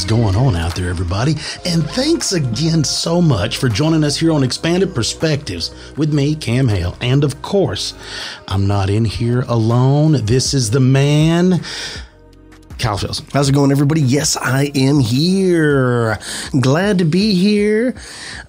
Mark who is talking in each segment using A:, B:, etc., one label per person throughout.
A: going on out there, everybody? And thanks again so much for joining us here on Expanded Perspectives with me, Cam Hale. And of course, I'm not in here alone. This is the man, Kyle Fields.
B: How's it going, everybody? Yes, I am here. Glad to be here.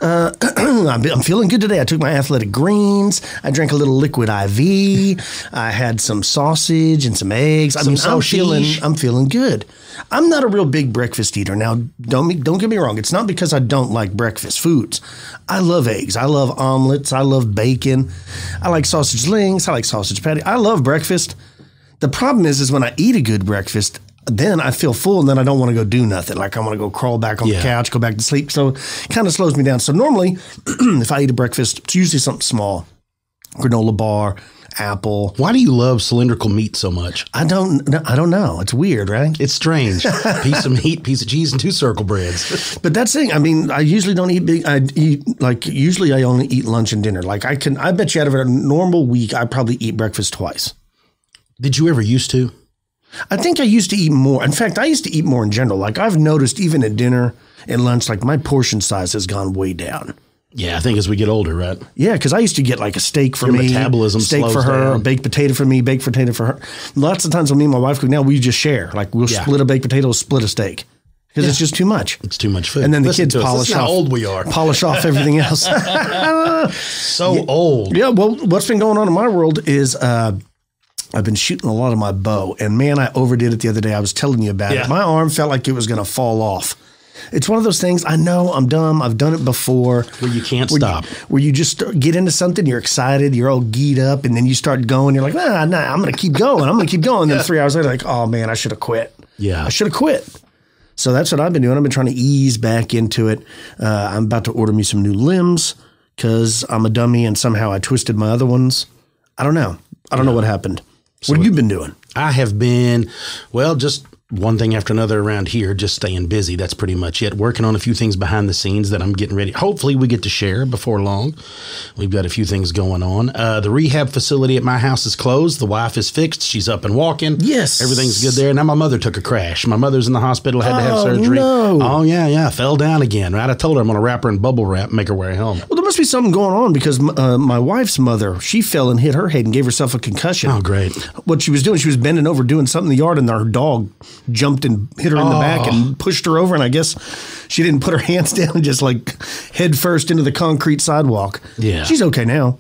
B: I'm feeling good today. I took my athletic greens. I drank a little liquid IV. I had some sausage and some eggs. I'm feeling good. I'm not a real big breakfast eater. Now, don't get me wrong. It's not because I don't like breakfast foods. I love eggs. I love omelets. I love bacon. I like sausage links. I like sausage patty. I love breakfast. The problem is when I eat a good breakfast, then I feel full and then I don't want to go do nothing. Like I want to go crawl back on the couch, go back to sleep. So it kind of slows me down. So normally if I eat a breakfast, it's usually something small, granola bar, apple.
A: Why do you love cylindrical meat so much?
B: I don't know. It's weird, right?
A: It's strange. Piece of meat, piece of cheese, and 2 circle breads.
B: But that's the thing. I mean, I usually don't eat big. Usually I only eat lunch and dinner. I bet you out of a normal week, I probably eat breakfast twice.
A: Did you ever used to?
B: I think I used to eat more. In fact, I used to eat more in general. Like I've noticed even at dinner and lunch, like my portion size has gone way down.
A: Yeah, I think as we get older, right?
B: Yeah, because I used to get like a steak for me,
A: metabolism
B: steak for her,
A: down.
B: A baked potato for me, baked potato for her. Lots of times when me and my wife cook now, we just share. Like we'll split a baked potato, split a steak. Because it's just too much.
A: It's too much food.
B: And then the kids polish off.
A: How old we are.
B: Polish off everything else.
A: Old.
B: Yeah, well, what's been going on in my world is I've been shooting a lot of my bow, and man, I overdid it the other day. I was telling you about it. My arm felt like it was going to fall off. It's one of those things. I know I'm dumb. I've done it before.
A: Where you can't stop.
B: Where you just get into something, you're excited, you're all geed up, and then you start going. You're like, I'm going to keep going. I'm going to keep going. Then 3 hours later, like, oh man, I should have quit.
A: Yeah,
B: I should have quit. So that's what I've been doing. I've been trying to ease back into it. I'm about to order me some new limbs because I'm a dummy and somehow I twisted my other ones. I don't know. I don't know what happened. What have you been doing?
A: I have been, just one thing after another around here, just staying busy. That's pretty much it. Working on a few things behind the scenes that I'm getting ready. Hopefully we get to share before long. We've got a few things going on. The rehab facility at my house is closed. The wife is fixed. She's up and walking.
B: Yes.
A: Everything's good there. Now my mother took a crash. My mother's in the hospital, had to have surgery.
B: No.
A: Oh, yeah. Fell down again. Right. I told her I'm going to wrap her in bubble wrap and make her wear a helmet.
B: Well, there must be something going on because my wife's mother, she fell and hit her head and gave herself a concussion.
A: Oh, great.
B: What she was doing, she was bending over doing something in the yard and her dog jumped and hit her in the back and pushed her over. And I guess she didn't put her hands down and just like head first into the concrete sidewalk.
A: Yeah.
B: She's okay now.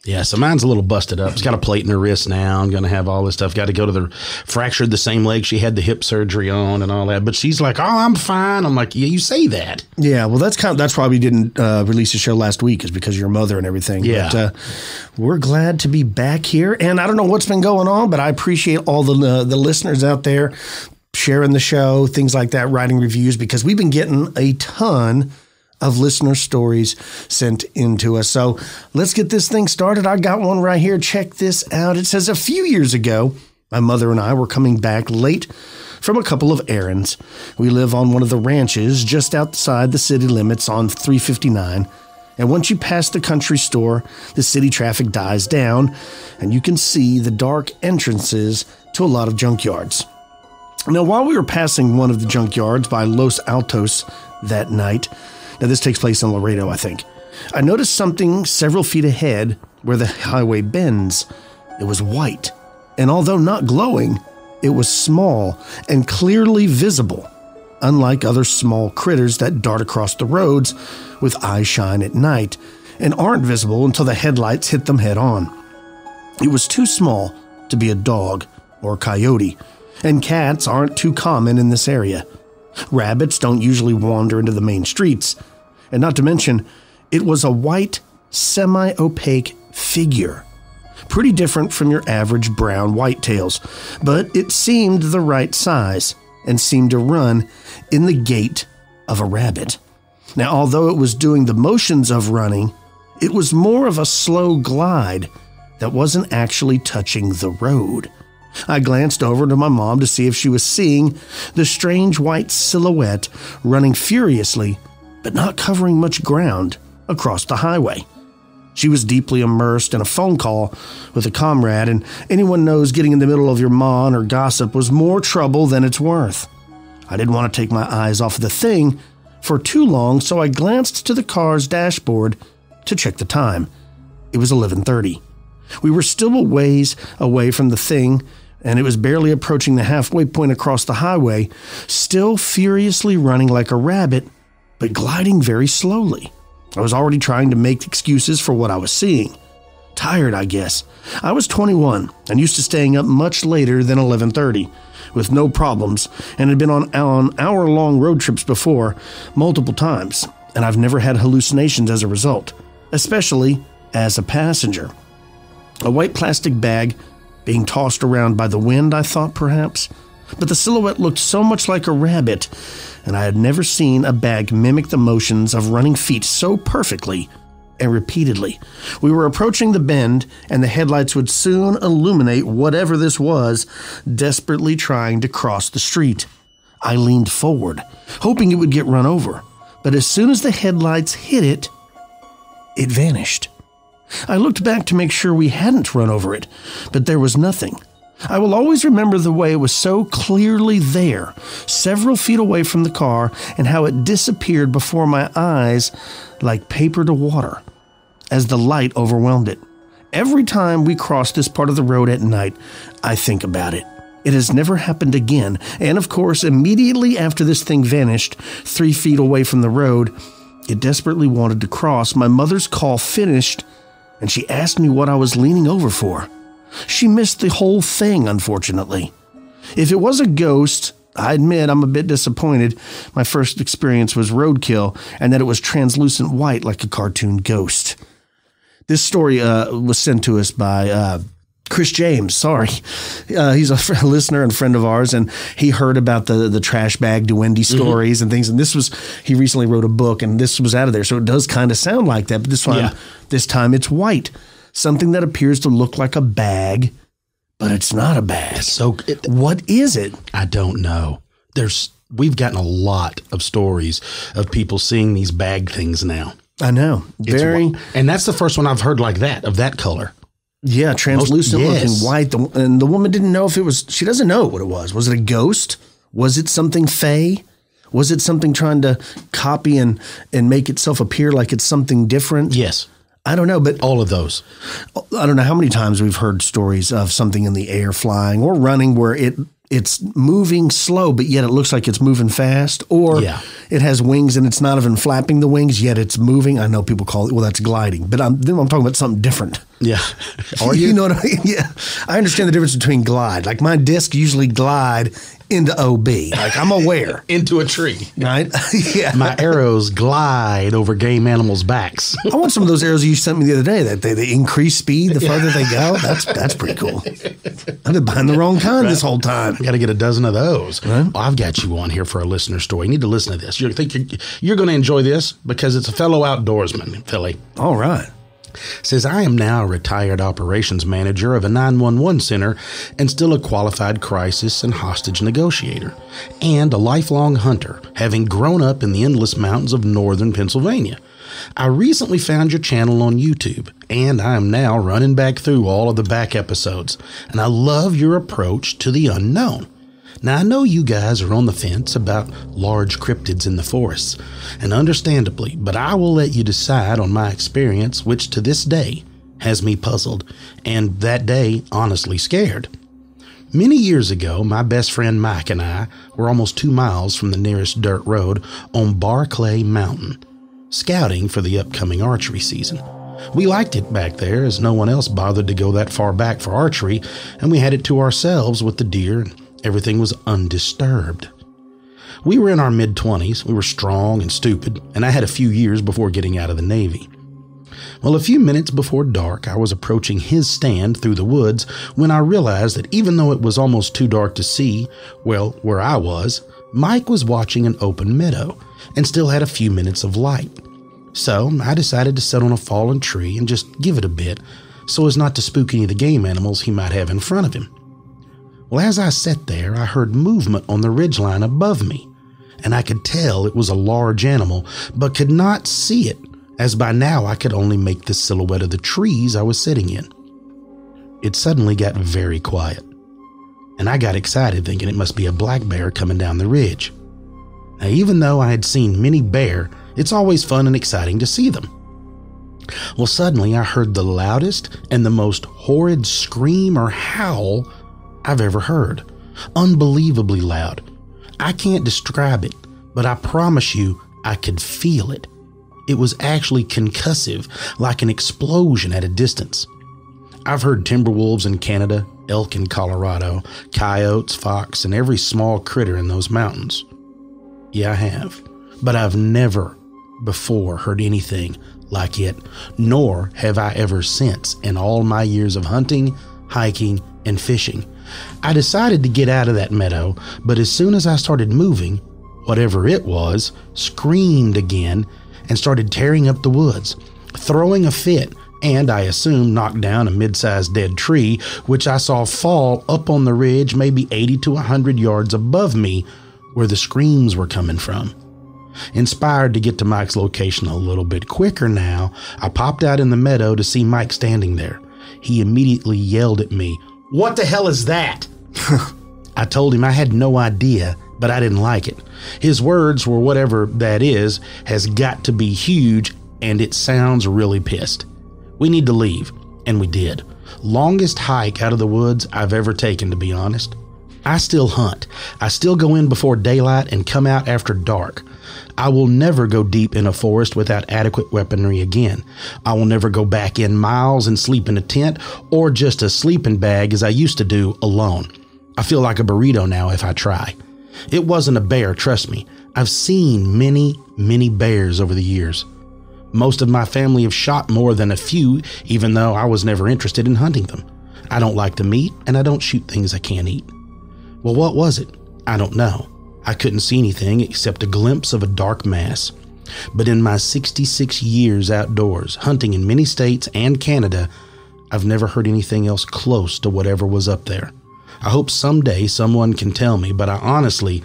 A: Yeah, so mine's a little busted up. It's got a plate in her wrist now. I'm going to have all this stuff. Got to go to the fractured the same leg she had the hip surgery on and all that. But she's like, oh, I'm fine. I'm like, yeah, you say that.
B: Yeah, well, that's why we didn't release a show last week is because of your mother and everything.
A: Yeah.
B: But we're glad to be back here. And I don't know what's been going on, but I appreciate all the listeners out there sharing the show, things like that, writing reviews, because we've been getting a ton of listener stories sent into us. So let's get this thing started. I got one right here. Check this out. It says, a few years ago, my mother and I were coming back late from a couple of errands. We live on one of the ranches just outside the city limits on 359. And once you pass the country store, the city traffic dies down, and you can see the dark entrances to a lot of junkyards. Now, while we were passing one of the junkyards by Los Altos that night, now this takes place in Laredo, I think, I noticed something several feet ahead where the highway bends. It was white, and although not glowing, it was small and clearly visible, unlike other small critters that dart across the roads with eye shine at night and aren't visible until the headlights hit them head on. It was too small to be a dog or a coyote, and cats aren't too common in this area. Rabbits don't usually wander into the main streets. And not to mention, it was a white, semi-opaque figure. Pretty different from your average brown whitetails, but it seemed the right size and seemed to run in the gait of a rabbit. Now, although it was doing the motions of running, it was more of a slow glide that wasn't actually touching the road. I glanced over to my mom to see if she was seeing the strange white silhouette running furiously, but not covering much ground across the highway. She was deeply immersed in a phone call with a comrade, and anyone knows getting in the middle of your mon or gossip was more trouble than it's worth. I didn't want to take my eyes off the thing for too long, so I glanced to the car's dashboard to check the time. It was 11:30. We were still a ways away from the thing, and it was barely approaching the halfway point across the highway, still furiously running like a rabbit, but gliding very slowly. I was already trying to make excuses for what I was seeing. Tired, I guess. I was 21 and used to staying up much later than 11:30, with no problems, and had been on hour-long road trips before, multiple times, and I've never had hallucinations as a result, especially as a passenger. A white plastic bag being tossed around by the wind, I thought perhaps, but the silhouette looked so much like a rabbit, and I had never seen a bag mimic the motions of running feet so perfectly and repeatedly. We were approaching the bend, and the headlights would soon illuminate whatever this was, desperately trying to cross the street. I leaned forward, hoping it would get run over, but as soon as the headlights hit it, it vanished. I looked back to make sure we hadn't run over it, but there was nothing. I will always remember the way it was so clearly there, several feet away from the car, and how it disappeared before my eyes like paper to water, as the light overwhelmed it. Every time we cross this part of the road at night, I think about it. It has never happened again, and of course, immediately after this thing vanished, 3 feet away from the road, it desperately wanted to cross. My mother's call finished, and she asked me what I was leaning over for. She missed the whole thing, unfortunately. If it was a ghost, I admit I'm a bit disappointed. My first experience was roadkill, and that it was translucent white like a cartoon ghost. This story was sent to us by Chris James. Sorry. He's a listener and friend of ours, and he heard about the trash bag Duende stories and things. And he recently wrote a book, and this was out of there. So it does kind of sound like that. But this time it's white. Something that appears to look like a bag, but it's not a bag. What is it?
A: I don't know. We've gotten a lot of stories of people seeing these bag things now.
B: I know.
A: And that's the first one I've heard like that, of that color.
B: Yeah, translucent looking white. And the woman didn't know if it was, she doesn't know what it was. Was it a ghost? Was it something fey? Was it something trying to copy and make itself appear like it's something different?
A: Yes.
B: I don't know, but
A: all of those.
B: I don't know how many times we've heard stories of something in the air flying or running where it's moving slow, but yet it looks like it's moving fast, or it has wings and it's not even flapping the wings, yet it's moving. I know people call it, well, that's gliding, but I'm talking about something different.
A: Yeah.
B: You know what I mean? Yeah. I understand the difference between glide. Like my disc usually glide into OB. Like I'm aware.
A: Into a tree.
B: Right? Yeah.
A: My arrows glide over game animals' backs.
B: I want some of those arrows you sent me the other day that they increase speed the further they go. That's pretty cool. I've been buying the wrong kind this whole time.
A: Got to get a dozen of those. Right? Well, I've got you one here for a listener story. You need to listen to this. You're going to enjoy this because it's a fellow outdoorsman, Philly.
B: All right.
A: Says, I am now a retired operations manager of a 911 center and still a qualified crisis and hostage negotiator, and a lifelong hunter, having grown up in the endless mountains of northern Pennsylvania. I recently found your channel on YouTube, and I am now running back through all of the back episodes, and I love your approach to the unknown. Now, I know you guys are on the fence about large cryptids in the forests, and understandably, but I will let you decide on my experience, which to this day has me puzzled, and that day honestly scared. Many years ago, my best friend Mike and I were almost 2 miles from the nearest dirt road on Barclay Mountain, scouting for the upcoming archery season. We liked it back there as no one else bothered to go that far back for archery, and we had it to ourselves with the deer, and everything was undisturbed. We were in our mid-20s, we were strong and stupid, and I had a few years before getting out of the Navy. Well, a few minutes before dark, I was approaching his stand through the woods when I realized that even though it was almost too dark to see, well, where I was, Mike was watching an open meadow and still had a few minutes of light. So I decided to sit on a fallen tree and just give it a bit so as not to spook any of the game animals he might have in front of him. Well, as I sat there, I heard movement on the ridgeline above me, and I could tell it was a large animal, but could not see it, as by now I could only make the silhouette of the trees I was sitting in. It suddenly got very quiet. and I got excited thinking it must be a black bear coming down the ridge. Now, even though I had seen many bear, it's always fun and exciting to see them. Well, suddenly I heard the loudest and the most horrid scream or howl I've ever heard. Unbelievably loud. I can't describe it, but I promise you I could feel it. It was actually concussive, like an explosion at a distance. I've heard timber wolves in Canada, elk in Colorado, coyotes, fox, and every small critter in those mountains. Yeah, I have. But I've never before heard anything like it, nor have I ever since in all my years of hunting, hiking, and fishing. I decided to get out of that meadow, but as soon as I started moving, whatever it was screamed again and started tearing up the woods, throwing a fit, and I assume knocked down a mid-sized dead tree, which I saw fall up on the ridge maybe 80 to 100 yards above me where the screams were coming from. Inspired to get to Mike's location a little bit quicker now, I popped out in the meadow to see Mike standing there. He immediately yelled at me, "What the hell is that?" I told him I had no idea, but I didn't like it. His words were, "Whatever that is has got to be huge, and it sounds really pissed. We need to leave." And we did. Longest hike out of the woods I've ever taken, to be honest. I still hunt. I still go in before daylight and come out after dark. I will never go deep in a forest without adequate weaponry again. I will never go back in miles and sleep in a tent or just a sleeping bag as I used to do alone. I feel like a burrito now if I try. It wasn't a bear, trust me. I've seen many, many bears over the years. Most of my family have shot more than a few, even though I was never interested in hunting them. I don't like the meat, and I don't shoot things I can't eat. Well, what was it? I don't know. I couldn't see anything except a glimpse of a dark mass. But in my 66 years outdoors, hunting in many states and Canada, I've never heard anything else close to whatever was up there. I hope someday someone can tell me, but I honestly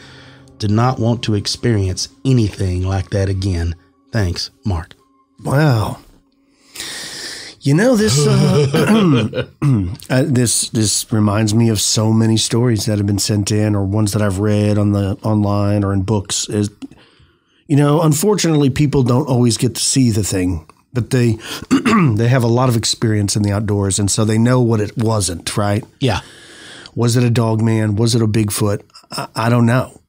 A: did not want to experience anything like that again. Thanks, Mark.
B: Wow. You know, this this reminds me of so many stories that have been sent in, or ones that I've read on the online or in books. Is, you know, unfortunately, people don't always get to see the thing, but they they have a lot of experience in the outdoors, and so they know what it wasn't. Right?
A: Yeah.
B: Was it a dog man? Was it a Bigfoot? I don't know.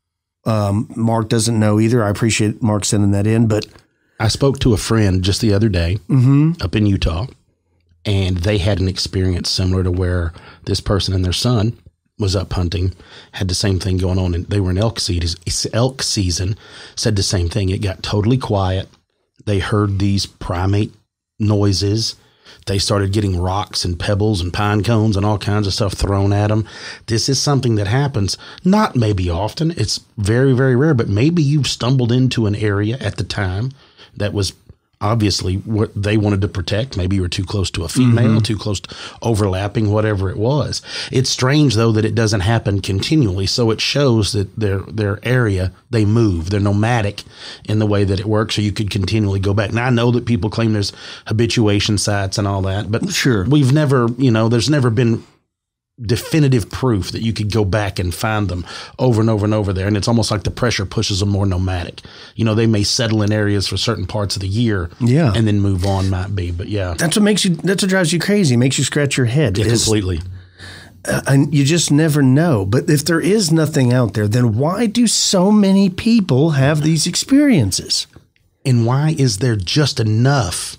B: Mark doesn't know either. I appreciate Mark sending that in, but
A: I spoke to a friend just the other day up in Utah. And they had an experience similar to where this person and their son was up hunting, had the same thing going on. And they were in elk season, said the same thing. It got totally quiet. They heard these primate noises. They started getting rocks and pebbles and pine cones and all kinds of stuff thrown at them. This is something that happens, not maybe often. It's very, very rare, but maybe you've stumbled into an area at the time that was obviously what they wanted to protect. Maybe you were too close to a female, too close to overlapping, whatever it was. It's strange, though, that it doesn't happen continually. So it shows that their area, they move. They're nomadic in the way that it works, so you could continually go back. Now, I know that people claim there's habituation sites and all that, but
B: sure,
A: we've never, there's never been definitive proof that you could go back and find them over and over and over there. And it's almost like the pressure pushes them more nomadic. They may settle in areas for certain parts of the year and then move on, might be. But yeah.
B: That's what drives you crazy. It makes you scratch your head.
A: Yeah, completely.
B: And you just never know. But if there is nothing out there, then why do so many people have these experiences?
A: And why is there just enough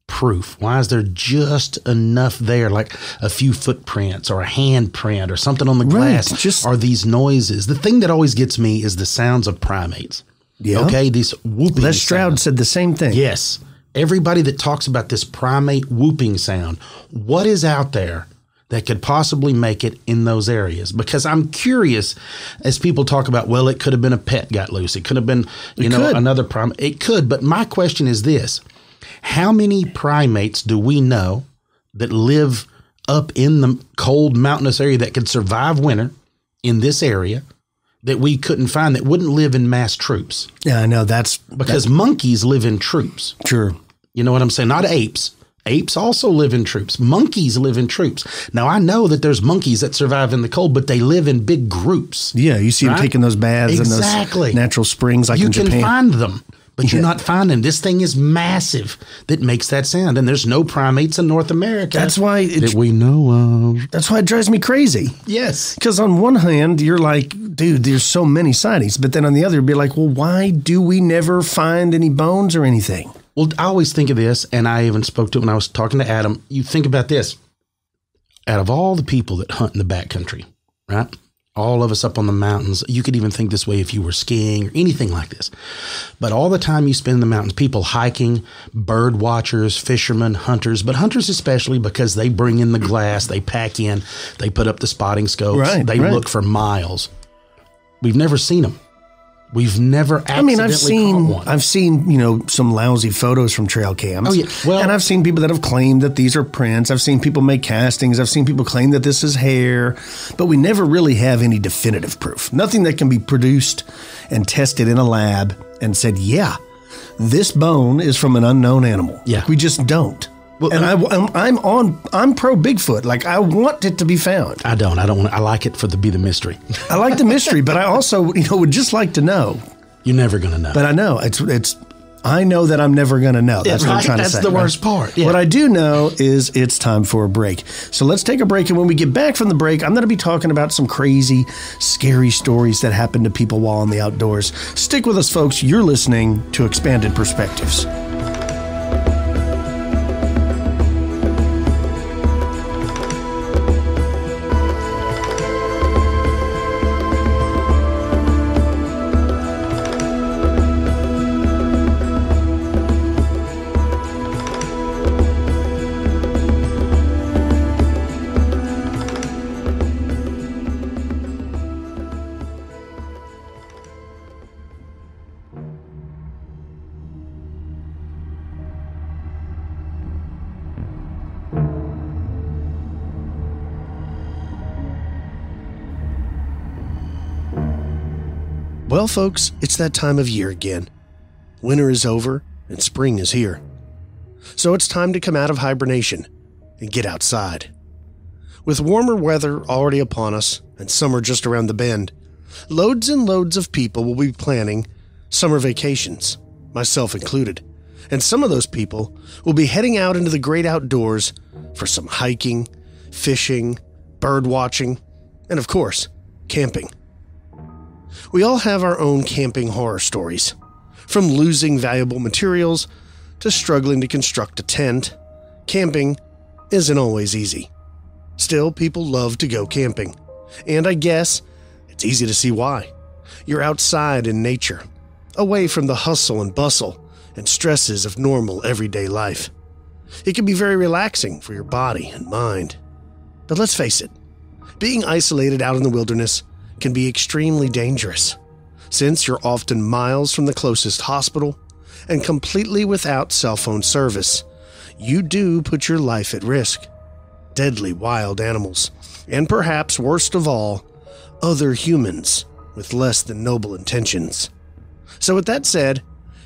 A: proof? Why is there just enough there, like a few footprints or a handprint or something on the glass? Are these noises? The thing that always gets me is the sounds of primates.
B: Yeah.
A: Okay, these whooping
B: Les Stroud
A: sounds.
B: said the same thing.
A: Yes. Everybody that talks about this primate whooping sound, what is out there that could possibly make it in those areas? Because I'm curious, as people talk about, well, it could have been a pet got loose. It could have been, another primate. It could, but my question is this. How many primates do we know that live up in the cold mountainous area that could survive winter in this area that we couldn't find, that wouldn't live in mass troops?
B: Yeah, I know.
A: Because monkeys live in troops.
B: Sure.
A: You know what I'm saying? Not apes. Apes also live in troops. Monkeys live in troops. Now, I know that there's monkeys that survive in the cold, but they live in big groups.
B: Yeah, you see them taking those baths in those natural springs like in Japan.
A: You can find them, but you're not finding. This thing is massive that makes that sound, and there's no primates in North America.
B: That's why
A: that we know of.
B: That's why it drives me crazy.
A: Yes,
B: because on one hand you're like, dude, there's so many sightings, but then on the other, you'd be like, well, why do we never find any bones or anything?
A: Well, I always think of this, and I even spoke to it when I was talking to Adam. You think about this. Out of all the people that hunt in the backcountry, right? All of us up on the mountains, you could even think this way if you were skiing or anything like this. But all the time you spend in the mountains, people hiking, bird watchers, fishermen, hunters, but hunters especially because they bring in the glass, they pack in, they put up the spotting scopes, they look for miles. We've never seen them. We've never accidentally caught one.
B: I've seen, some lousy photos from trail cams.
A: Oh, yeah. Well,
B: and I've seen people that have claimed that these are prints. I've seen people make castings. I've seen people claim that this is hair. But we never really have any definitive proof. Nothing that can be produced and tested in a lab and said, yeah, this bone is from an unknown animal.
A: Yeah.
B: Like, we just don't. Well, and I'm pro Bigfoot. Like, I want it to be found.
A: I don't want. I like it be the mystery.
B: I like the mystery, but I also, would just like to know.
A: You're never going to know.
B: But I know it's. I know that I'm never going to know. That's what I'm trying to say.
A: That's the worst part. Yeah.
B: What I do know is it's time for a break. So let's take a break, and when we get back from the break, I'm going to be talking about some crazy, scary stories that happen to people while in the outdoors. Stick with us, folks. You're listening to Expanded Perspectives. Well, folks, it's that time of year again. Winter is over and spring is here. So it's time to come out of hibernation and get outside. With warmer weather already upon us and summer just around the bend, loads and loads of people will be planning summer vacations, myself included. And some of those people will be heading out into the great outdoors for some hiking, fishing, bird watching, and of course, camping. We all have our own camping horror stories, from losing valuable materials to struggling to construct a tent. Camping isn't always easy. Still, people love to go camping, and I guess it's easy to see why. You're outside in nature, away from the hustle and bustle and stresses of normal everyday life. It can be very relaxing for your body and mind. But let's face it, being isolated out in the wilderness can be extremely dangerous, since you're often miles from the closest hospital and completely without cell phone service. You do put your life at risk. Deadly wild animals, and perhaps worst of all, other humans with less than noble intentions. So with that said,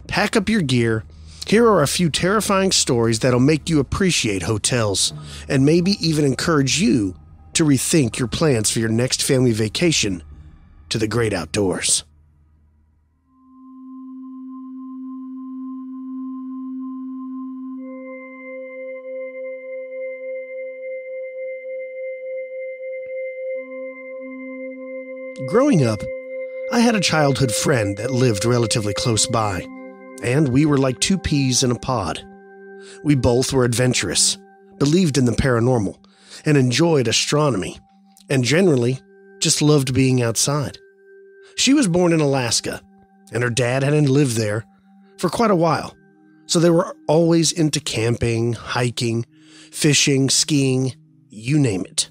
B: pack up your gear. Here are a few terrifying stories that'll make you appreciate hotels and maybe even encourage you to rethink your plans for your next family vacation to the great outdoors. Growing up, I had a childhood friend that lived relatively close by, and we were like two peas in a pod. We both were adventurous, believed in the paranormal, and enjoyed astronomy, and generally just loved being outside. She was born in Alaska, and her dad hadn't lived there for quite a while, so they were always into camping, hiking, fishing, skiing, you name it.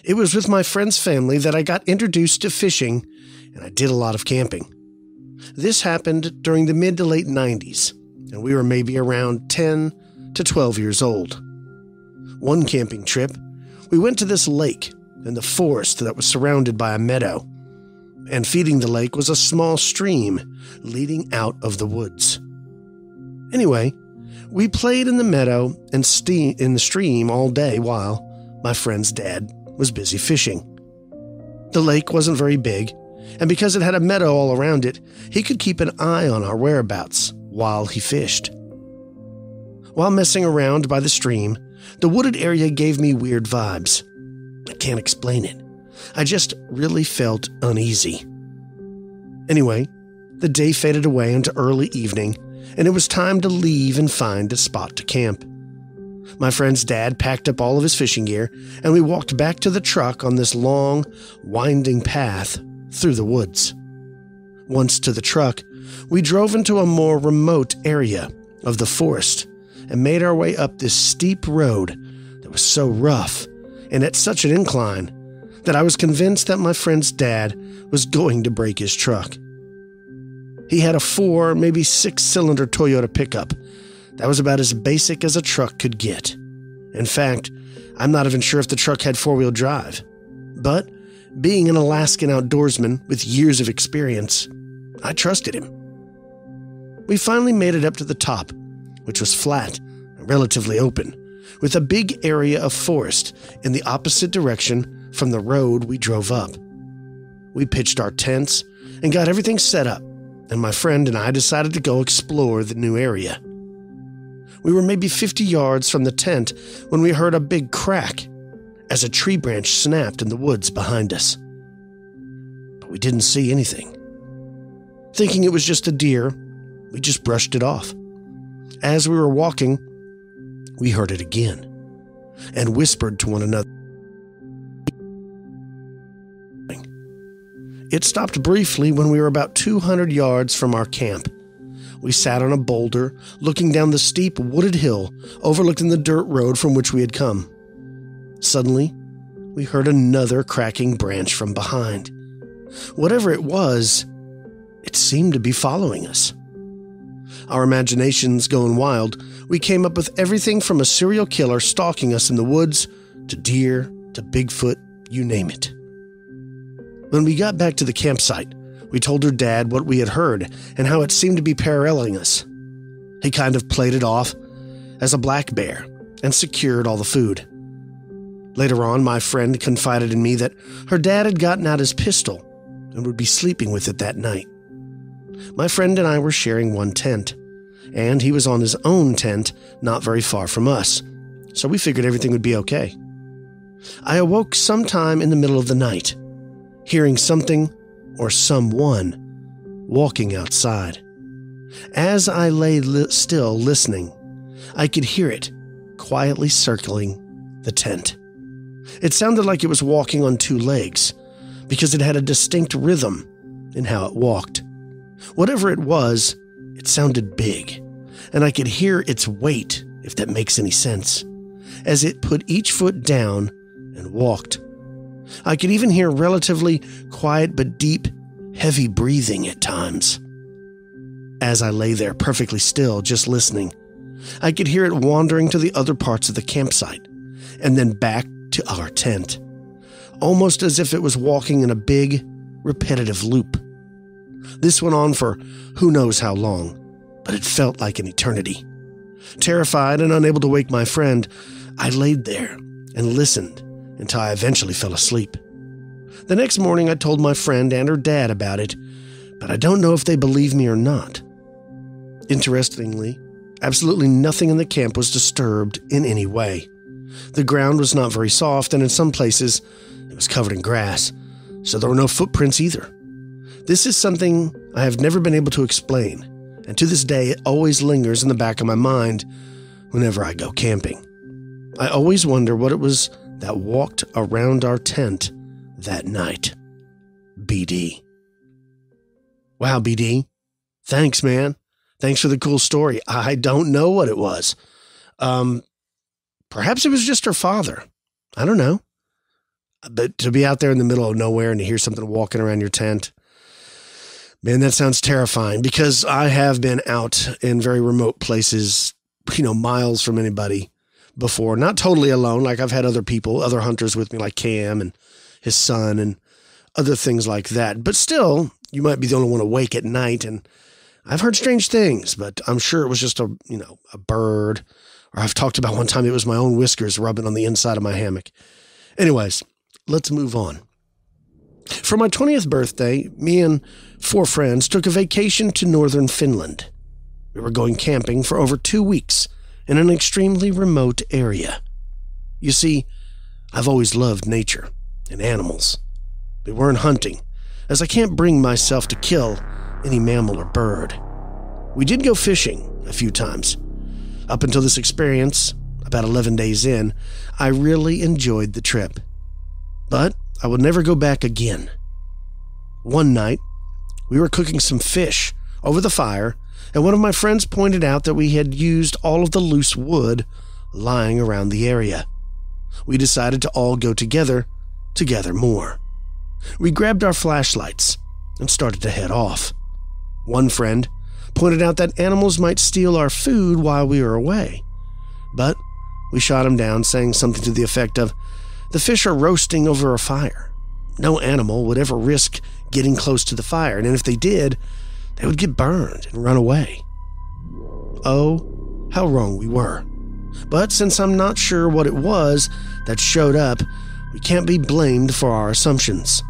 B: It was with my friend's family that I got introduced to fishing, and I did a lot of camping. This happened during the mid to late 90s, and we were maybe around 10 to 12 years old. One camping trip, we went to this lake in the forest that was surrounded by a meadow, and feeding the lake was a small stream leading out of the woods. Anyway, We played in the meadow and in the stream all day while my friend's dad was busy fishing. The lake wasn't very big, and because it had a meadow all around it, he could keep an eye on our whereabouts while he fished. While messing around by the stream, the wooded area gave me weird vibes. I can't explain it. I just really felt uneasy. Anyway, the day faded away into early evening, and it was time to leave and find a spot to camp. My friend's dad packed up all of his fishing gear, and we walked back to the truck on this long, winding path through the woods. Once to the truck, we drove into a more remote area of the forest and made our way up this steep road that was so rough and at such an incline that I was convinced that my friend's dad was going to break his truck. He had a 4, maybe 6-cylinder Toyota pickup that was about as basic as a truck could get. In fact, I'm not even sure if the truck had 4-wheel drive. But being an Alaskan outdoorsman with years of experience, I trusted him. We finally made it up to the top, which was flat and relatively open, with a big area of forest in the opposite direction from the road we drove up. We pitched our tents and got everything set up, and my friend and I decided to go explore the new area. We were maybe 50 yards from the tent when we heard a big crack as a tree branch snapped in the woods behind us. But we didn't see anything. Thinking it was just a deer, we just brushed it off. As we were walking, we heard it again and whispered to one another. It stopped briefly when we were about 200 yards from our camp. We sat on a boulder, looking down the steep wooded hill overlooking the dirt road from which we had come. Suddenly, we heard another cracking branch from behind. Whatever it was, it seemed to be following us. Our imaginations going wild, we came up with everything from a serial killer stalking us in the woods, to deer, to Bigfoot, you name it. When we got back to the campsite, we told her dad what we had heard and how it seemed to be paralleling us. He kind of played it off as a black bear and secured all the food. Later on, my friend confided in me that her dad had gotten out his pistol and would be sleeping with it that night. My friend and I were sharing one tent, and he was on his own tent not very far from us, so we figured everything would be okay. I awoke sometime in the middle of the night, hearing something or someone walking outside. As I lay still listening, I could hear it quietly circling the tent. It sounded like it was walking on 2 legs because it had a distinct rhythm in how it walked. Whatever it was, it sounded big, and I could hear its weight, if that makes any sense, as it put each foot down and walked. I could even hear relatively quiet but deep, heavy breathing at times. As I lay there perfectly still, just listening, I could hear it wandering to the other parts of the campsite, and then back to our tent, almost as if it was walking in a big, repetitive loop. This went on for who knows how long, but it felt like an eternity. Terrified and unable to wake my friend, I laid there and listened until I eventually fell asleep. The next morning, I told my friend and her dad about it, but I don't know if they believe me or not. Interestingly, absolutely nothing in the camp was disturbed in any way. The ground was not very soft, and in some places, it was covered in grass, so there were no footprints either. This is something I have never been able to explain, and to this day it always lingers in the back of my mind whenever I go camping. I always wonder what it was that walked around our tent that night. BD. Wow, BD. Thanks, man. Thanks for the cool story. I don't know what it was. Perhaps it was just her father. I don't know. But to be out there in the middle of nowhere and to hear something walking around your tent, man, that sounds terrifying, because I have been out in very remote places, miles from anybody before. Not totally alone. Like, I've had other people, other hunters with me, like Cam and his son and other things like that. But still, you might be the only one awake at night. And I've heard strange things, but I'm sure it was just a bird. Or I've talked about one time it was my own whiskers rubbing on the inside of my hammock. Anyways, let's move on. For my 20th birthday, me and 4 friends took a vacation to northern Finland. We were going camping for over 2 weeks in an extremely remote area. You see, I've always loved nature and animals. We weren't hunting, as I can't bring myself to kill any mammal or bird. We did go fishing a few times. Up until this experience, about 11 days in, I really enjoyed the trip. But I would never go back again. One night, we were cooking some fish over the fire, and one of my friends pointed out that we had used all of the loose wood lying around the area. We decided to all go together to gather more. We grabbed our flashlights and started to head off. One friend pointed out that animals might steal our food while we were away, but we shot him down, saying something to the effect of, "The fish are roasting over a fire. No animal would ever risk getting close to the fire, and if they did, they would get burned and run away." Oh, how wrong we were. But since I'm not sure what it was that showed up, we can't be blamed for our assumptions.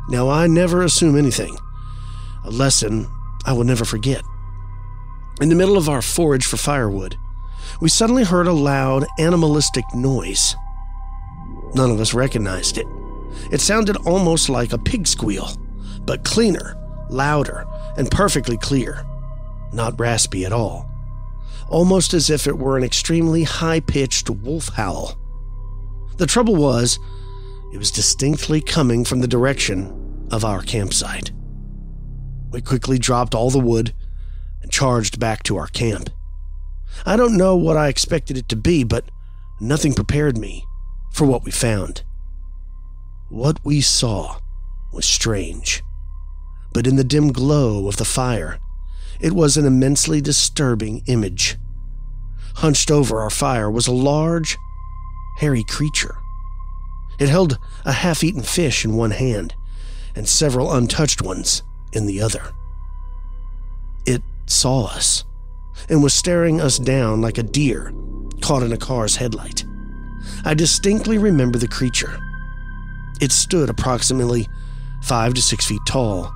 B: Now, I never assume anything. A lesson I will never forget. In the middle of our forage for firewood, we suddenly heard a loud, animalistic noise. None of us recognized it. It sounded almost like a pig squeal, but cleaner, louder, and perfectly clear. Not raspy at all. Almost as if it were an extremely high-pitched wolf howl. The trouble was, it was distinctly coming from the direction of our campsite. We quickly dropped all the wood and charged back to our camp. I don't know what I expected it to be, but nothing prepared me for what we found. What we saw was strange, but in the dim glow of the fire, it was an immensely disturbing image. Hunched over our fire was a large, hairy creature. It held a half-eaten fish in one hand and several untouched ones in the other. It saw us and was staring us down like a deer caught in a car's headlight. I distinctly remember the creature. It stood approximately 5 to 6 feet tall.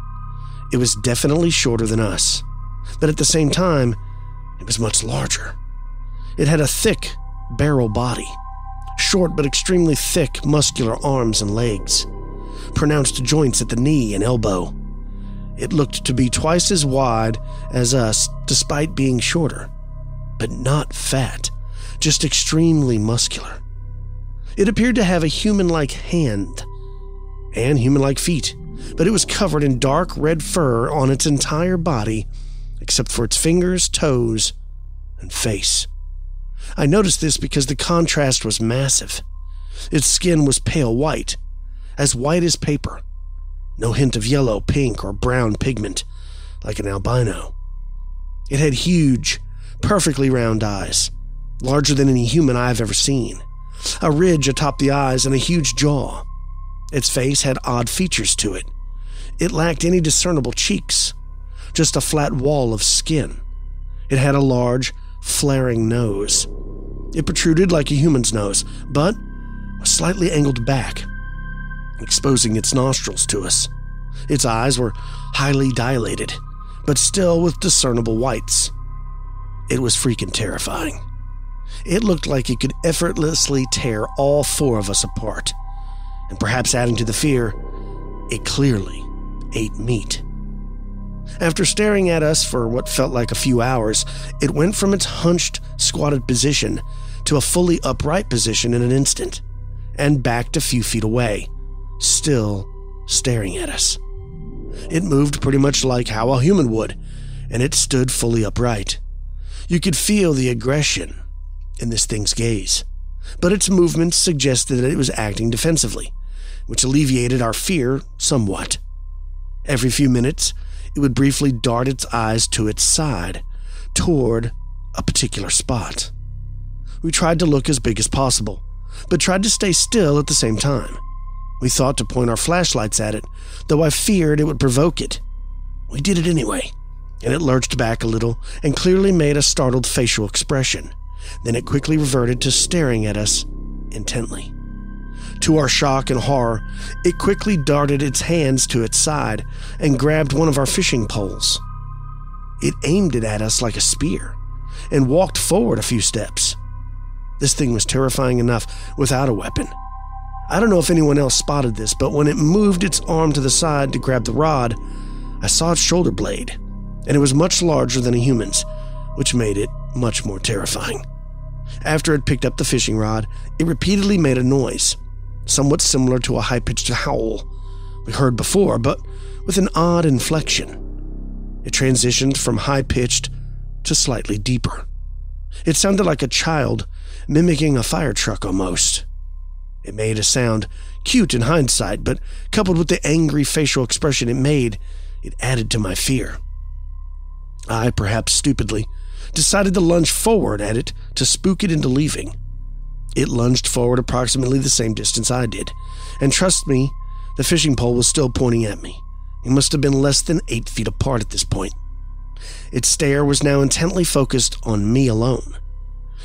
B: It was definitely shorter than us, but at the same time, it was much larger. It had a thick barrel body, short but extremely thick muscular arms and legs, pronounced joints at the knee and elbow. It looked to be twice as wide as us despite being shorter, but not fat, just extremely muscular. It appeared to have a human-like hand and human-like feet, but it was covered in dark red fur on its entire body except for its fingers, toes, and face. I noticed this because the contrast was massive. Its skin was pale white as paper. No hint of yellow, pink, or brown pigment, like an albino. It had huge, perfectly round eyes, larger than any human I've ever seen, a ridge atop the eyes, and a huge jaw. Its face had odd features to it. It lacked any discernible cheeks, just a flat wall of skin. It had a large, flaring nose. It protruded like a human's nose, but was slightly angled back, exposing its nostrils to us. Its eyes were highly dilated, but still with discernible whites. It was freaking terrifying. It looked like it could effortlessly tear all 4 of us apart, and perhaps adding to the fear, it clearly ate meat. After staring at us for what felt like a few hours, it went from its hunched, squatted position to a fully upright position in an instant, and backed a few feet away, still staring at us. It moved pretty much like how a human would, and it stood fully upright. You could feel the aggression in this thing's gaze, but its movements suggested that it was acting defensively, which alleviated our fear somewhat. Every few minutes, it would briefly dart its eyes to its side, toward a particular spot. We tried to look as big as possible, but tried to stay still at the same time. We thought to point our flashlights at it, though I feared it would provoke it. We did it anyway, and it lurched back a little and clearly made a startled facial expression. Then it quickly reverted to staring at us intently. To our shock and horror, it quickly darted its hands to its side and grabbed one of our fishing poles. It aimed it at us like a spear and walked forward a few steps. This thing was terrifying enough without a weapon. I don't know if anyone else spotted this, but when it moved its arm to the side to grab the rod, I saw its shoulder blade, and it was much larger than a human's, which made it much more terrifying. After it picked up the fishing rod, it repeatedly made a noise, somewhat similar to a high-pitched howl we heard before, but with an odd inflection. It transitioned from high-pitched to slightly deeper. It sounded like a child mimicking a fire truck almost. It made a sound cute in hindsight, but coupled with the angry facial expression it made, it added to my fear. I, perhaps stupidly, decided to lunge forward at it to spook it into leaving. It lunged forward approximately the same distance I did, and trust me, the fishing pole was still pointing at me. We must have been less than 8 feet apart at this point. Its stare was now intently focused on me alone.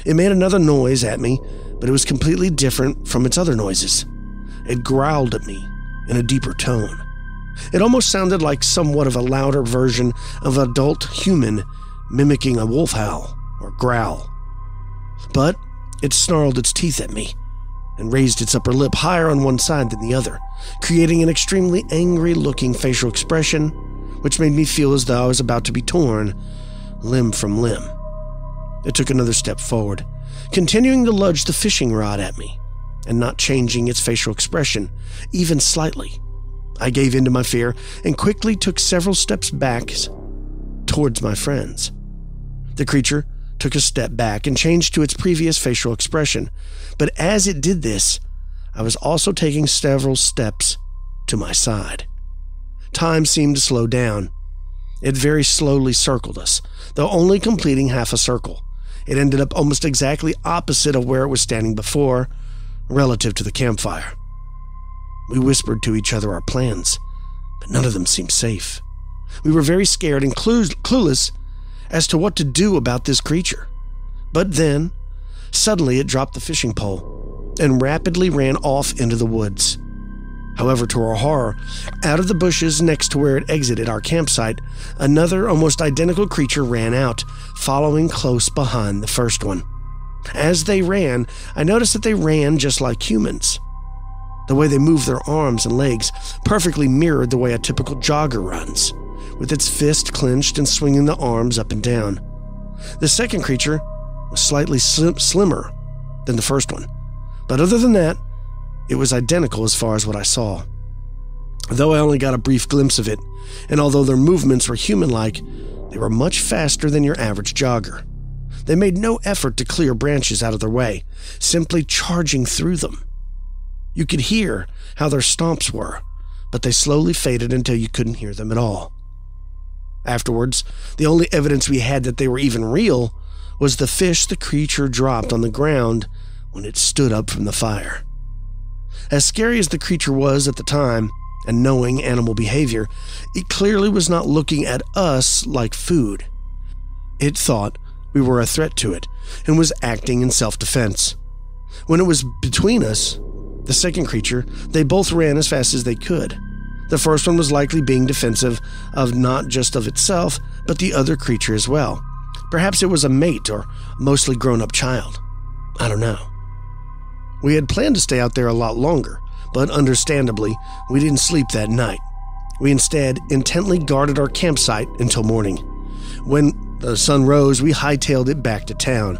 B: It made another noise at me, but it was completely different from its other noises. It growled at me in a deeper tone. It almost sounded like somewhat of a louder version of an adult human mimicking a wolf howl or growl. But it snarled its teeth at me and raised its upper lip higher on one side than the other, creating an extremely angry-looking facial expression, which made me feel as though I was about to be torn limb from limb. It took another step forward, continuing to lunge the fishing rod at me, and not changing its facial expression, even slightly. I gave in to my fear and quickly took several steps back towards my friends. The creature took a step back and changed to its previous facial expression, but as it did this, I was also taking several steps to my side. Time seemed to slow down. It very slowly circled us, though only completing half a circle. It ended up almost exactly opposite of where it was standing before, relative to the campfire. We whispered to each other our plans, but none of them seemed safe. We were very scared and clueless as to what to do about this creature. But then, suddenly it dropped the fishing pole and rapidly ran off into the woods. However, to our horror, out of the bushes next to where it exited our campsite, another almost identical creature ran out, following close behind the first one. As they ran, I noticed that they ran just like humans. The way they moved their arms and legs perfectly mirrored the way a typical jogger runs, with its fist clenched and swinging the arms up and down. The second creature was slightly slimmer than the first one, but other than that, it was identical as far as what I saw. Though I only got a brief glimpse of it, and although their movements were human-like, they were much faster than your average jogger. They made no effort to clear branches out of their way, simply charging through them. You could hear how their stomps were, but they slowly faded until you couldn't hear them at all. Afterwards, the only evidence we had that they were even real was the fish the creature dropped on the ground when it stood up from the fire. As scary as the creature was at the time, and knowing animal behavior, it clearly was not looking at us like food. It thought we were a threat to it, and was acting in self-defense. When it was between us, the second creature, they both ran as fast as they could. The first one was likely being defensive of not just of itself, but the other creature as well. Perhaps it was a mate or mostly grown-up child. I don't know. We had planned to stay out there a lot longer, but understandably, we didn't sleep that night. We instead intently guarded our campsite until morning. When the sun rose, we hightailed it back to town.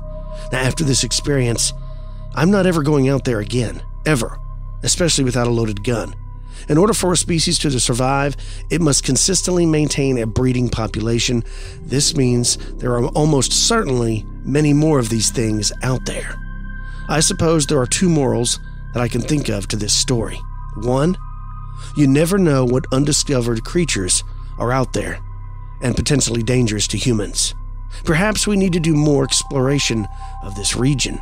B: Now, after this experience, I'm not ever going out there again, ever, especially without a loaded gun. In order for a species to survive, it must consistently maintain a breeding population. This means there are almost certainly many more of these things out there. I suppose there are 2 morals that I can think of to this story. 1, you never know what undiscovered creatures are out there and potentially dangerous to humans. Perhaps we need to do more exploration of this region.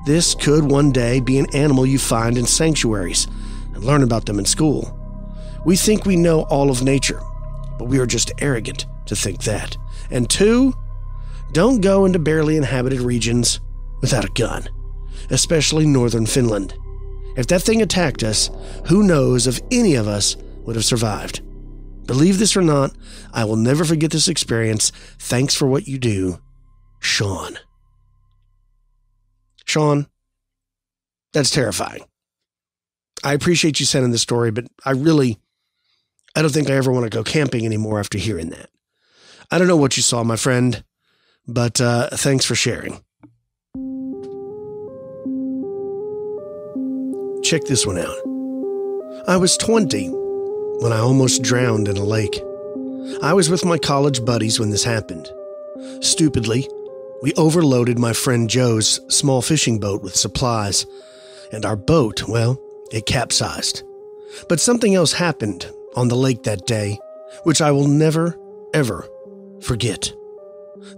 B: This could one day be an animal you find in sanctuaries and learn about them in school. We think we know all of nature, but we are just arrogant to think that. And 2, don't go into barely inhabited regions without a gun, especially northern Finland. If that thing attacked us, who knows if any of us would have survived. Believe this or not, I will never forget this experience. Thanks for what you do, Sean. Sean, that's terrifying. I appreciate you sending this story, but I don't think I ever want to go camping anymore after hearing that. I don't know what you saw, my friend, but thanks for sharing. Check this one out. I was 20 when I almost drowned in a lake. I was with my college buddies when this happened. Stupidly, we overloaded my friend Joe's small fishing boat with supplies, and our boat, well, it capsized. But something else happened on the lake that day, which I will never, ever forget.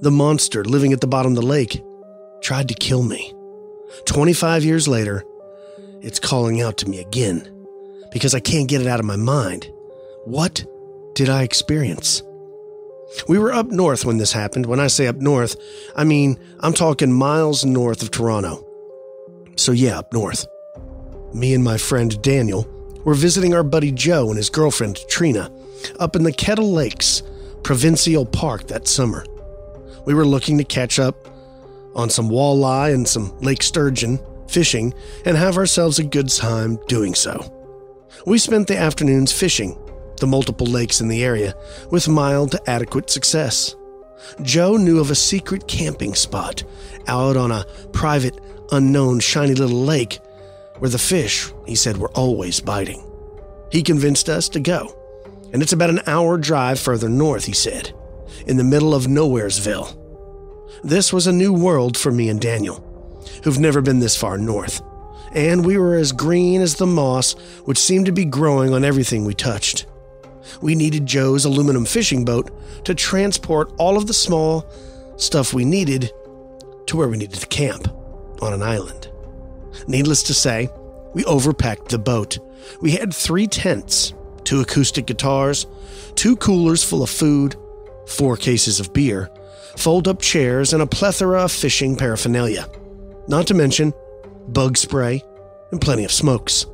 B: The monster living at the bottom of the lake tried to kill me. 25 years later, it's calling out to me again because I can't get it out of my mind. What did I experience? We were up north when this happened. When I say up north, I mean I'm talking miles north of Toronto. So yeah, up north. Me and my friend Daniel were visiting our buddy Joe and his girlfriend Trina up in the Kettle Lakes Provincial Park that summer. We were looking to catch up on some walleye and some lake sturgeon fishing and have ourselves a good time doing so. We spent the afternoons fishing the multiple lakes in the area with mild to adequate success. Joe knew of a secret camping spot out on a private, unknown, shiny little lake where the fish, he said, were always biting. He convinced us to go, and it's about an hour drive further north, he said, in the middle of Nowheresville. This was a new world for me and Daniel, who've never been this far north, and we were as green as the moss which seemed to be growing on everything we touched. We needed Joe's aluminum fishing boat to transport all of the small stuff we needed to where we needed to camp, on an island. Needless to say, we overpacked the boat. We had 3 tents, 2 acoustic guitars, 2 coolers full of food, 4 cases of beer, fold-up chairs, and a plethora of fishing paraphernalia. Not to mention bug spray and plenty of smokes.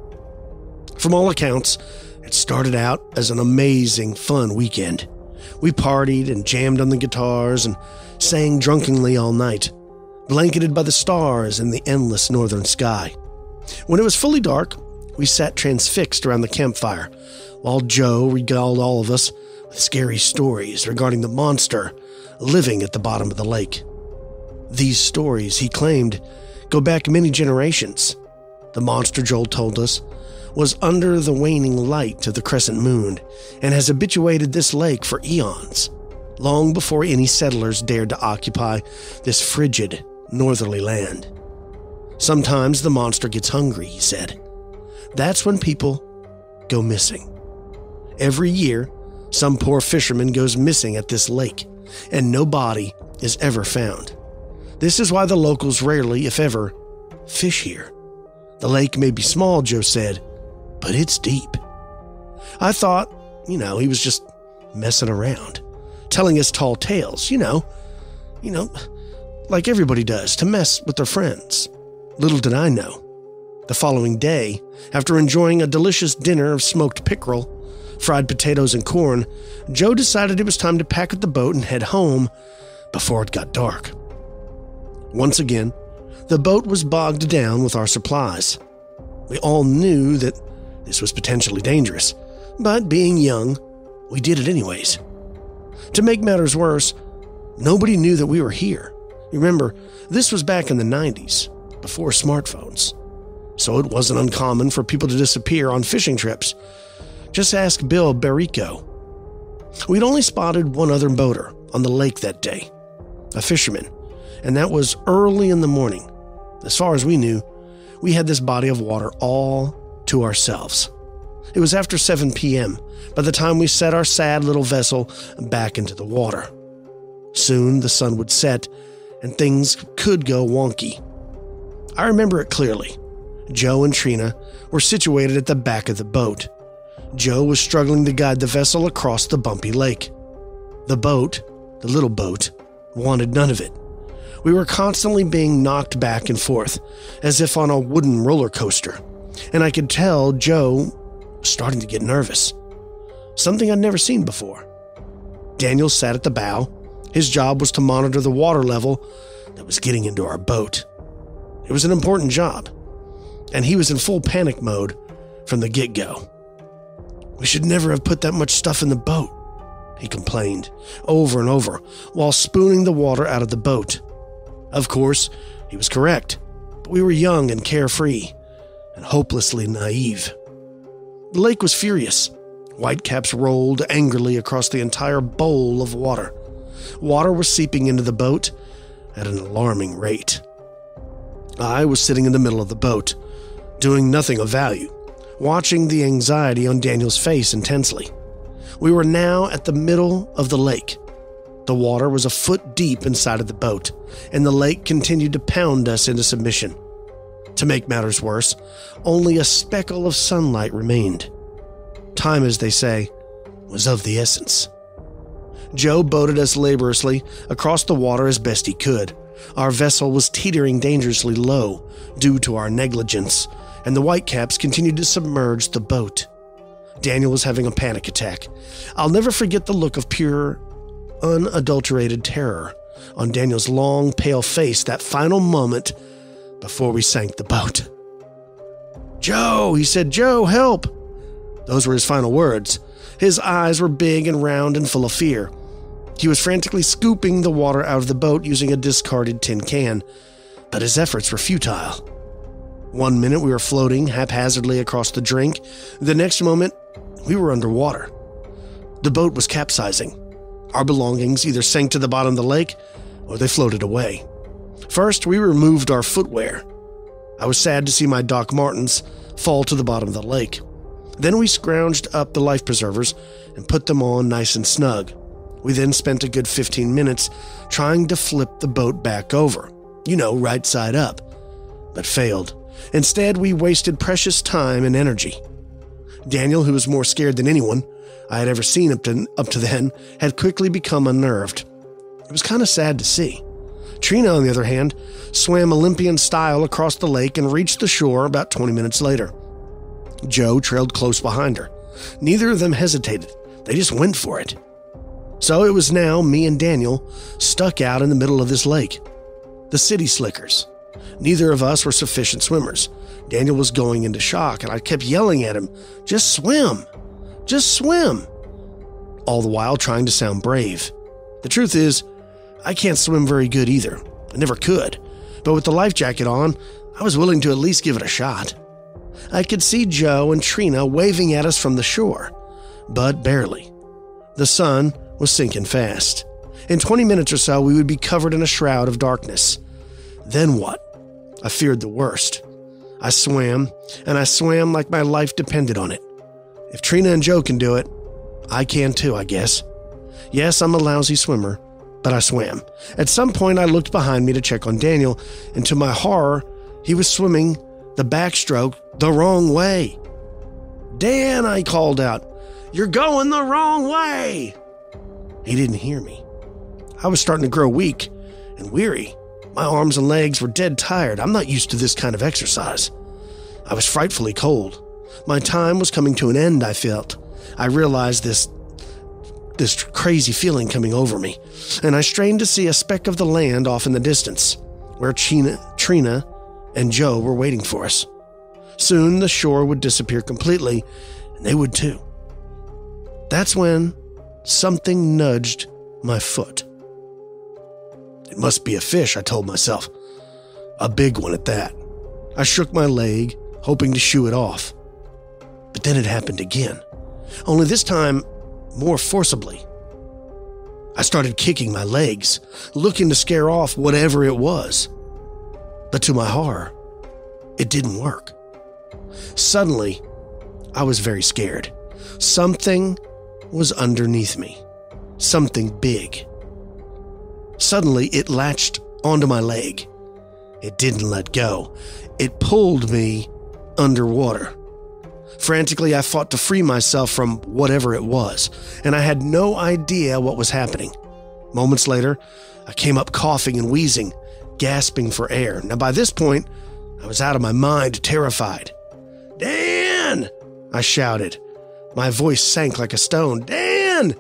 B: From all accounts, it started out as an amazing, fun weekend. We partied and jammed on the guitars and sang drunkenly all night, blanketed by the stars and the endless northern sky. When it was fully dark, we sat transfixed around the campfire, while Joe regaled all of us with scary stories regarding the monster living at the bottom of the lake. These stories, he claimed, go back many generations. The monster, Joel told us, was under the waning light of the crescent moon and has habituated this lake for eons, long before any settlers dared to occupy this frigid, northerly land. Sometimes the monster gets hungry, he said. That's when people go missing. Every year, some poor fisherman goes missing at this lake, and no body is ever found. This is why the locals rarely, if ever, fish here. The lake may be small, Joe said, but it's deep. I thought, he was just messing around, telling us tall tales, like everybody does, to mess with their friends. Little did I know. The following day, after enjoying a delicious dinner of smoked pickerel, fried potatoes and corn, Joe decided it was time to pack up the boat and head home before it got dark. Once again, the boat was bogged down with our supplies. We all knew that this was potentially dangerous, but being young, we did it anyways. To make matters worse, nobody knew that we were here. Remember, this was back in the 90s, before smartphones, so it wasn't uncommon for people to disappear on fishing trips. Just ask Bill Barrico. We'd only spotted one other boater on the lake that day, a fisherman, and that was early in the morning. As far as we knew, we had this body of water all to ourselves. It was after 7 p.m. by the time we set our sad little vessel back into the water. Soon the sun would set and things could go wonky. I remember it clearly. Joe and Trina were situated at the back of the boat. Joe was struggling to guide the vessel across the bumpy lake. The boat, the little boat, wanted none of it. We were constantly being knocked back and forth, as if on a wooden roller coaster, and I could tell Joe was starting to get nervous. Something I'd never seen before. Daniel sat at the bow. His job was to monitor the water level that was getting into our boat. It was an important job, and he was in full panic mode from the get-go. "We should never have put that much stuff in the boat," he complained over and over while spooning the water out of the boat. Of course, he was correct, but we were young and carefree and hopelessly naive. The lake was furious. Whitecaps rolled angrily across the entire bowl of water. Water was seeping into the boat at an alarming rate. I was sitting in the middle of the boat, doing nothing of value, watching the anxiety on Daniel's face intensely. We were now at the middle of the lake. The water was a foot deep inside of the boat, and the lake continued to pound us into submission. To make matters worse, only a speckle of sunlight remained. Time, as they say, was of the essence. Joe boated us laboriously across the water as best he could. Our vessel was teetering dangerously low due to our negligence, and the whitecaps continued to submerge the boat. Daniel was having a panic attack. I'll never forget the look of pure, unadulterated terror on Daniel's long, pale face that final moment before we sank the boat. "Joe," he said, "Joe, help!" Those were his final words. His eyes were big and round and full of fear. He was frantically scooping the water out of the boat using a discarded tin can, but his efforts were futile. One minute we were floating haphazardly across the drink. The next moment, we were underwater. The boat was capsizing. Our belongings either sank to the bottom of the lake or they floated away. First, we removed our footwear. I was sad to see my Doc Martens fall to the bottom of the lake. Then we scrounged up the life preservers and put them on nice and snug. We then spent a good 15 minutes trying to flip the boat back over, right side up, but failed. Instead, we wasted precious time and energy. Daniel, who was more scared than anyone I had ever seen up to then, had quickly become unnerved. It was kind of sad to see. Trina, on the other hand, swam Olympian style across the lake and reached the shore about 20 minutes later. Joe trailed close behind her. Neither of them hesitated. They just went for it. So it was now me and Daniel stuck out in the middle of this lake. The city slickers. Neither of us were sufficient swimmers. Daniel was going into shock, and I kept yelling at him, "Just swim! Just swim!" All the while trying to sound brave. The truth is, I can't swim very good either. I never could. But with the life jacket on, I was willing to at least give it a shot. I could see Joe and Trina waving at us from the shore, but barely. The sun was sinking fast. In 20 minutes or so, we would be covered in a shroud of darkness. Then what? I feared the worst. I swam, and I swam like my life depended on it. If Trina and Joe can do it, I can too, I guess. Yes, I'm a lousy swimmer, but I swam. At some point, I looked behind me to check on Daniel, and to my horror, he was swimming the backstroke the wrong way. "Dan," I called out, "you're going the wrong way." He didn't hear me. I was starting to grow weak and weary. My arms and legs were dead tired. I'm not used to this kind of exercise. I was frightfully cold. My time was coming to an end, I felt. I realized this crazy feeling coming over me, and I strained to see a speck of the land off in the distance, where Trina and Joe were waiting for us. Soon the shore would disappear completely, and they would too. That's when something nudged my foot. It must be a fish, I told myself. A big one at that. I shook my leg, hoping to shoo it off. But then it happened again, only this time more forcibly. I started kicking my legs, looking to scare off whatever it was. But to my horror, it didn't work. Suddenly, I was very scared. Something was underneath me. Something big. Suddenly, it latched onto my leg. It didn't let go. It pulled me underwater. Frantically, I fought to free myself from whatever it was, and I had no idea what was happening. Moments later, I came up coughing and wheezing, gasping for air. Now, by this point, I was out of my mind, terrified. "Dan!" I shouted. My voice sank like a stone. "Dan!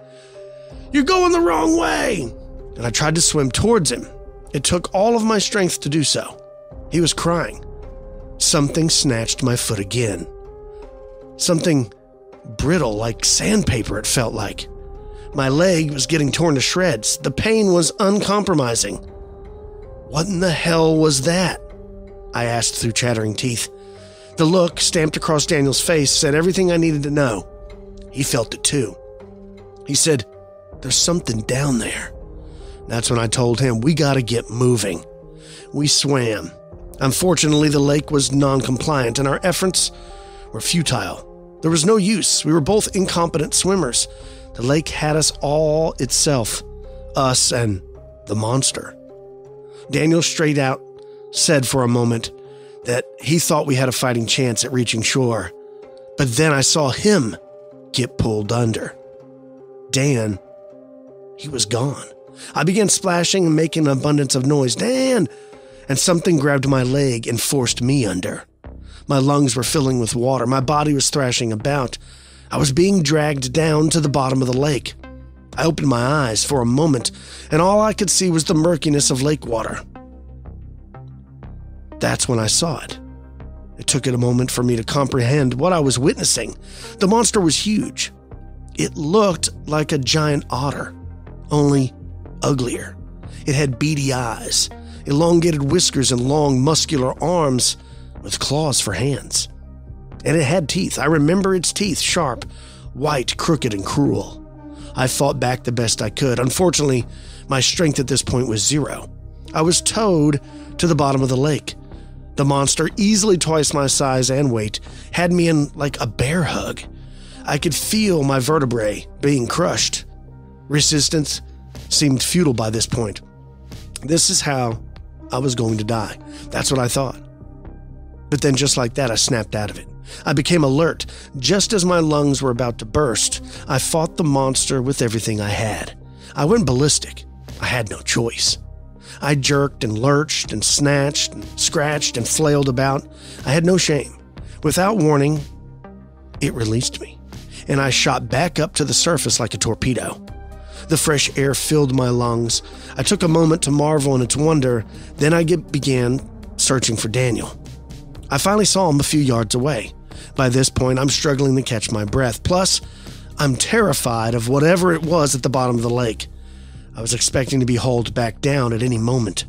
B: You're going the wrong way!" And I tried to swim towards him. It took all of my strength to do so. He was crying. Something snatched my foot again. Something brittle, like sandpaper, it felt like. My leg was getting torn to shreds. The pain was uncompromising. "What in the hell was that?" I asked through chattering teeth. The look stamped across Daniel's face said everything I needed to know. He felt it too. He said, "There's something down there." That's when I told him, "We gotta get moving." We swam. Unfortunately, the lake was non-compliant and our efforts were futile. There was no use. We were both incompetent swimmers. The lake had us all itself, us and the monster. Daniel straight out said for a moment that he thought we had a fighting chance at reaching shore. But then I saw him get pulled under. Dan, he was gone. I began splashing and making an abundance of noise. "Dan!" And something grabbed my leg and forced me under. My lungs were filling with water. My body was thrashing about. I was being dragged down to the bottom of the lake. I opened my eyes for a moment, and all I could see was the murkiness of lake water. That's when I saw it. It took a moment for me to comprehend what I was witnessing. The monster was huge. It looked like a giant otter, only uglier. It had beady eyes, elongated whiskers, and long, muscular arms with claws for hands. And it had teeth. I remember its teeth, sharp, white, crooked, and cruel. I fought back the best I could. Unfortunately, my strength at this point was zero. I was towed to the bottom of the lake. The monster, easily twice my size and weight, had me in like a bear hug. I could feel my vertebrae being crushed. Resistance seemed futile by this point. This is how I was going to die. That's what I thought. But then just like that, I snapped out of it. I became alert. Just as my lungs were about to burst, I fought the monster with everything I had. I went ballistic. I had no choice. I jerked and lurched and snatched and scratched and flailed about. I had no shame. Without warning, it released me, and I shot back up to the surface like a torpedo. The fresh air filled my lungs. I took a moment to marvel in its wonder, then I began searching for Daniel. I finally saw him a few yards away. By this point, I'm struggling to catch my breath. Plus, I'm terrified of whatever it was at the bottom of the lake. I was expecting to be hauled back down at any moment.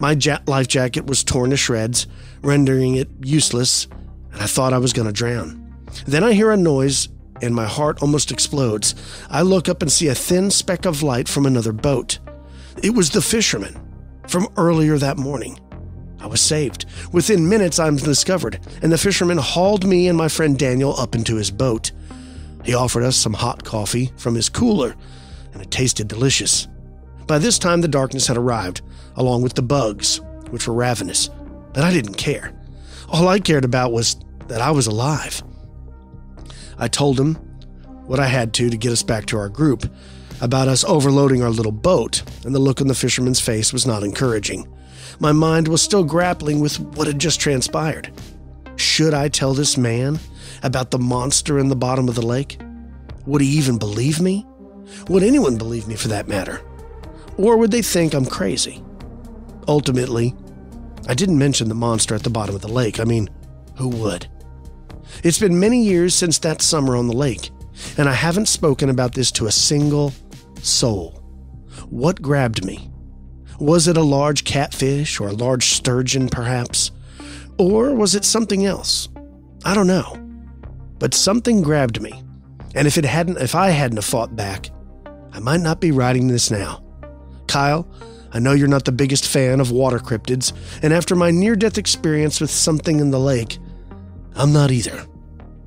B: My life jacket was torn to shreds, rendering it useless, and I thought I was going to drown. Then I hear a noise, and my heart almost explodes. I look up and see a thin speck of light from another boat. It was the fisherman from earlier that morning. I was saved. Within minutes, I'm discovered, and the fisherman hauled me and my friend Daniel up into his boat. He offered us some hot coffee from his cooler, and it tasted delicious. By this time, the darkness had arrived, along with the bugs, which were ravenous, but I didn't care. All I cared about was that I was alive. I told him what I had to get us back to our group, about us overloading our little boat, and the look on the fisherman's face was not encouraging. My mind was still grappling with what had just transpired. Should I tell this man about the monster in the bottom of the lake? Would he even believe me? Would anyone believe me for that matter? Or would they think I'm crazy? Ultimately, I didn't mention the monster at the bottom of the lake. I mean, who would? It's been many years since that summer on the lake, and I haven't spoken about this to a single soul. What grabbed me? Was it a large catfish or a large sturgeon, perhaps? Or was it something else? I don't know. But something grabbed me, and if I hadn't have fought back, I might not be writing this now. Kyle, I know you're not the biggest fan of water cryptids, and after my near-death experience with something in the lake, I'm not either.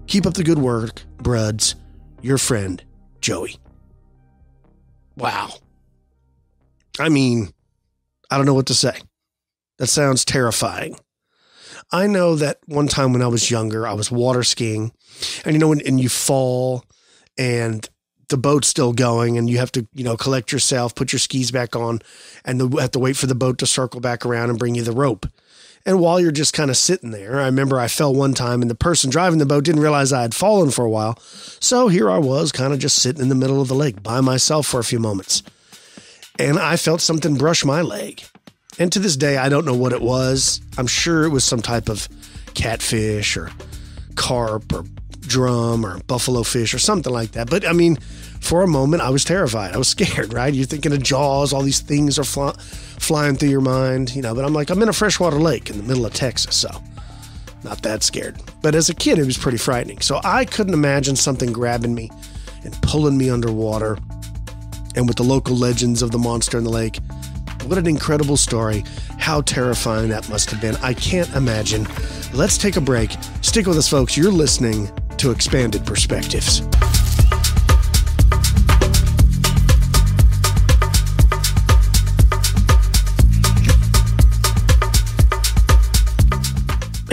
B: Keep up the good work, bruds. Your friend, Joey. Wow. I mean, I don't know what to say. That sounds terrifying. I know that one time when I was younger, I was water skiing, and you know, when you fall and the boat's still going and you have to, you know, collect yourself, put your skis back on, and you have to wait for the boat to circle back around and bring you the rope. And while you're just kind of sitting there, I remember I fell one time and the person driving the boat didn't realize I had fallen for a while. So here I was kind of just sitting in the middle of the lake by myself for a few moments. And I felt something brush my leg. And to this day, I don't know what it was. I'm sure it was some type of catfish or carp or drum or buffalo fish or something like that. But I mean, for a moment, I was terrified. I was scared, right? You're thinking of Jaws, all these things are flying through your mind, you know, but I'm like, I'm in a freshwater lake in the middle of Texas, so not that scared. But as a kid, it was pretty frightening. So I couldn't imagine something grabbing me and pulling me underwater. And with the local legends of the monster in the lake, what an incredible story. How terrifying that must have been. I can't imagine. Let's take a break. Stick with us, folks. You're listening to Expanded Perspectives.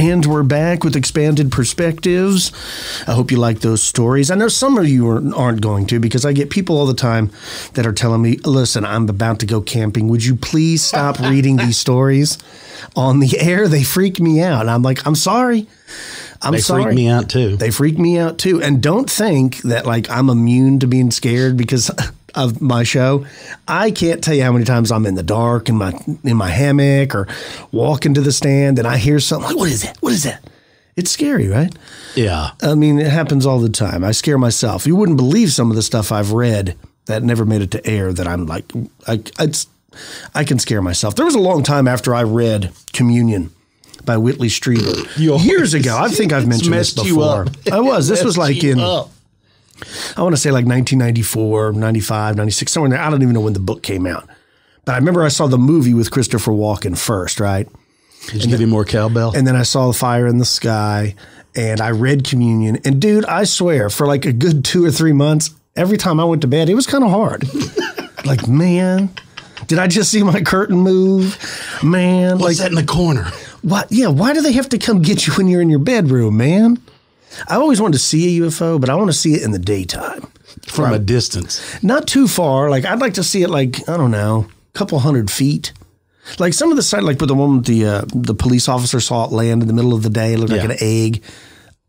B: And we're back with Expanded Perspectives. I hope you like those stories. I know some of you aren't going to, because I get people all the time that are telling me, listen, I'm about to go camping. Would you please stop reading these stories on the air? They freak me out. And I'm like, I'm sorry.
A: They freak me out too.
B: They freak me out too. And don't think that like I'm immune to being scared because of my show. I can't tell you how many times I'm in the dark in my hammock or walking to the stand and I hear something like, what is that? What is that? It's scary, right?
A: Yeah.
B: I mean, it happens all the time. I scare myself. You wouldn't believe some of the stuff I've read that never made it to air that I'm like, I can scare myself. There was a long time after I read Communion by Whitley Strieber years ago. I think I've mentioned this before. This was like in, I want to say like 1994, 95, 96, somewhere in there. I don't even know when the book came out. But I remember I saw the movie with Christopher Walken first, right?
A: Did you give him more cowbell?
B: And then I saw The Fire in the Sky, and I read Communion. And dude, I swear, for like a good 2 or 3 months, every time I went to bed, it was kind of hard. Like, man, did I just see my curtain move? Man.
A: What's that in the corner?
B: What? Yeah, why do they have to come get you when you're in your bedroom, man? I always wanted to see a UFO, but I want to see it in the daytime.
A: From a distance.
B: Not too far. Like, I'd like to see it like, I don't know, a couple 100 feet. Like some of the site, like with the one with the police officer saw it land in the middle of the day, looked like an egg.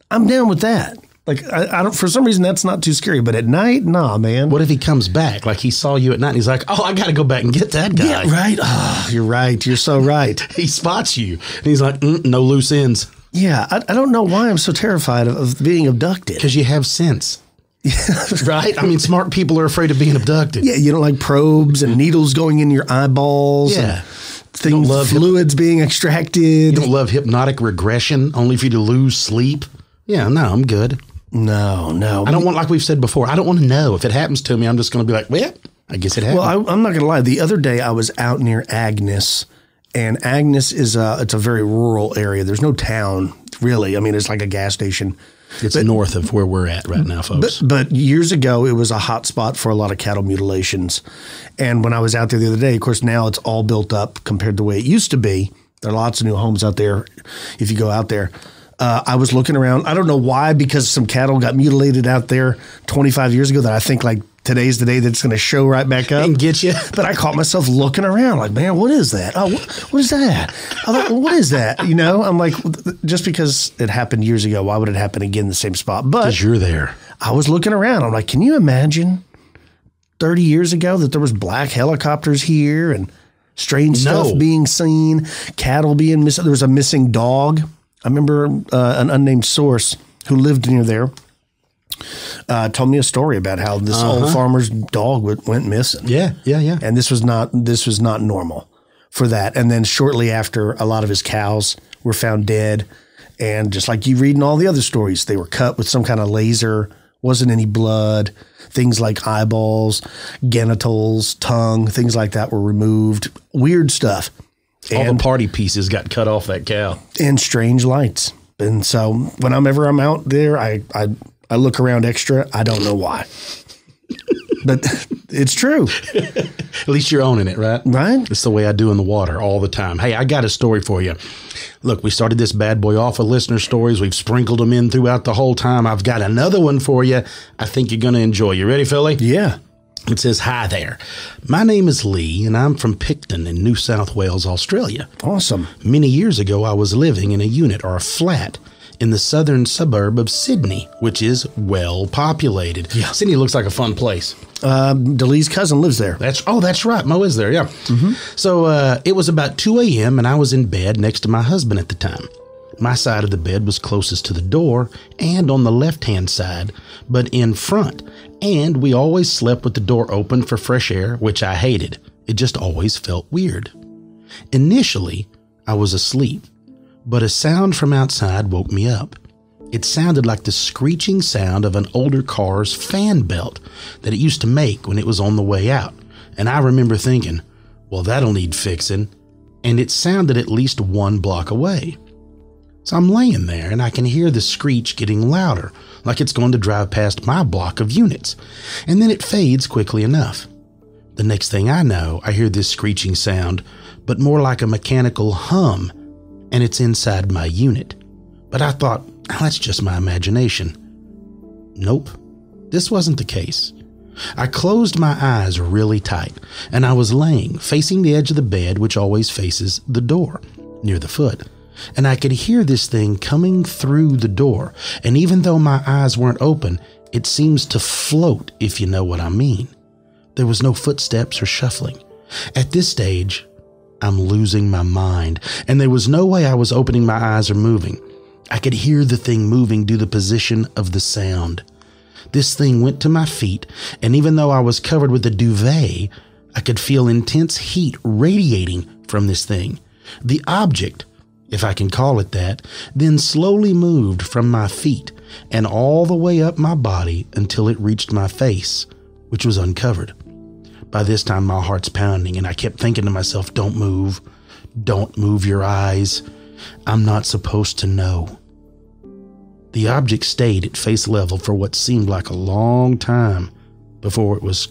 B: I'm down with that. Like, I don't, for some reason, that's not too scary. But at night, nah, man.
A: What if he comes back? Like he saw you at night and he's like, oh, I got to go back and get that guy.
B: Yeah, right. Oh, you're right. You're so right.
A: He spots you. And he's like, no loose ends.
B: Yeah. I don't know why I'm so terrified of being abducted.
A: Because you have sense. Right? I mean, smart people are afraid of being abducted.
B: Yeah. You don't like probes and needles going in your eyeballs.
A: Yeah.
B: Things, fluids being extracted.
A: You don't love hypnotic regression only for you to lose sleep. Yeah, no, I'm good.
B: No.
A: I don't want, like we've said before, I don't want to know. If it happens to me, I'm just going to be like, well, I guess it happened.
B: Well, I'm not going to lie. The other day I was out near Agnes, and Agnes is it's a very rural area. There's no town, really. I mean, it's like a gas station.
A: It's north of where we're at right now, folks.
B: But years ago, it was a hot spot for a lot of cattle mutilations. And when I was out there the other day, of course, now it's all built up compared to the way it used to be. There are lots of new homes out there if you go out there. I was looking around. I don't know why, because some cattle got mutilated out there 25 years ago that I think like today's the day that's going to show right back up.
A: And get you.
B: But I caught myself looking around like, man, what is that? Oh, what is that? I'm like, well, what is that? You know, I'm like, just because it happened years ago, why would it happen again in the same spot? But
A: because you're there.
B: I was looking around. I'm like, can you imagine 30 years ago that there was black helicopters here and strange stuff being seen, cattle being missing? There was a missing dog. I remember an unnamed source who lived near there told me a story about how this old farmer's dog went missing.
A: Yeah.
B: And this was not normal for that. And then shortly after, a lot of his cows were found dead. And just like you read in all the other stories, they were cut with some kind of laser. Wasn't any blood. Things like eyeballs, genitals, tongue, things like that were removed. Weird stuff.
A: All the party pieces got cut off that cow.
B: And strange lights. And so whenever I'm out there, I look around extra. I don't know why. But it's true.
A: At least you're owning it, right?
B: Right.
A: It's the way I do in the water all the time. Hey, I got a story for you. Look, we started this bad boy off with listener stories. We've sprinkled them in throughout the whole time. I've got another one for you. I think you're going to enjoy. You ready, Philly?
B: Yeah.
A: It says, "Hi there. My name is Lee, and I'm from Picton in New South Wales, Australia.
B: Awesome.
A: Many years ago, I was living in a unit or a flat in the southern suburb of Sydney, which is well populated."
B: Yeah.
A: Sydney looks like a fun place.
B: Delee's cousin lives there.
A: That's right. Mo is there. Yeah. Mm-hmm. So it was about 2 a.m. and I was in bed next to my husband at the time. My side of the bed was closest to the door and on the left-hand side, but in front. And we always slept with the door open for fresh air, which I hated. It just always felt weird. Initially, I was asleep, but a sound from outside woke me up. It sounded like the screeching sound of an older car's fan belt that it used to make when it was on the way out. And I remember thinking, well, that'll need fixing. And it sounded at least 1 block away. So I'm laying there and I can hear the screech getting louder, like it's going to drive past my block of units. And then it fades quickly enough. The next thing I know, I hear this screeching sound, but more like a mechanical hum, and it's inside my unit. But I thought, oh, that's just my imagination. Nope, this wasn't the case. I closed my eyes really tight, and I was laying facing the edge of the bed, which always faces the door, near the foot. And I could hear this thing coming through the door, and even though my eyes weren't open, it seems to float, if you know what I mean. There was no footsteps or shuffling. At this stage, I'm losing my mind, and there was no way I was opening my eyes or moving. I could hear the thing moving due to the position of the sound. This thing went to my feet, and even though I was covered with a duvet, I could feel intense heat radiating from this thing. The object, if I can call it that, then slowly moved from my feet and all the way up my body until it reached my face, which was uncovered. By this time, my heart's pounding, and I kept thinking to myself, don't move your eyes. I'm not supposed to know. The object stayed at face level for what seemed like a long time before it was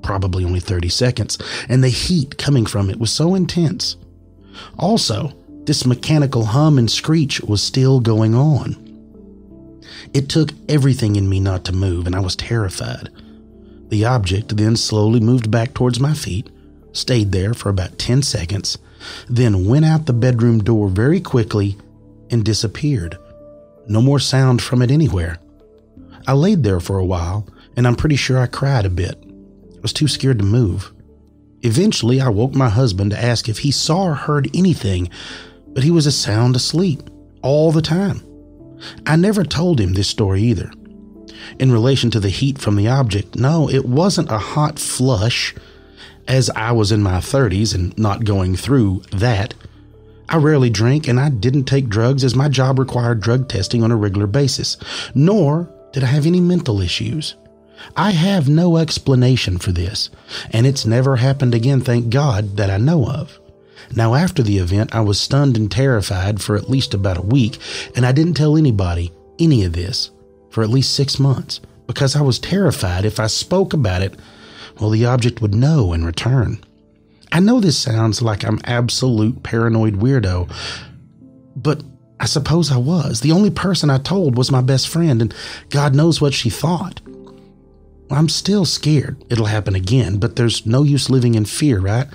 A: probably only 30 seconds, and the heat coming from it was so intense. Also, this mechanical hum and screech was still going on. It took everything in me not to move, and I was terrified. The object then slowly moved back towards my feet, stayed there for about 10 seconds, then went out the bedroom door very quickly and disappeared. No more sound from it anywhere. I laid there for a while, and I'm pretty sure I cried a bit. I was too scared to move. Eventually, I woke my husband to ask if he saw or heard anything, but he was sound asleep all the time. I never told him this story either. In relation to the heat from the object, no, it wasn't a hot flush, as I was in my 30s and not going through that. I rarely drink, and I didn't take drugs as my job required drug testing on a regular basis, nor did I have any mental issues. I have no explanation for this, and it's never happened again, thank God, that I know of. Now, after the event, I was stunned and terrified for at least about a week, and I didn't tell anybody any of this for at least 6 months, because I was terrified if I spoke about it, well, the object would know in return. I know this sounds like I'm absolute paranoid weirdo, but I suppose I was. The only person I told was my best friend, and God knows what she thought. I'm still scared it'll happen again, but there's no use living in fear, right?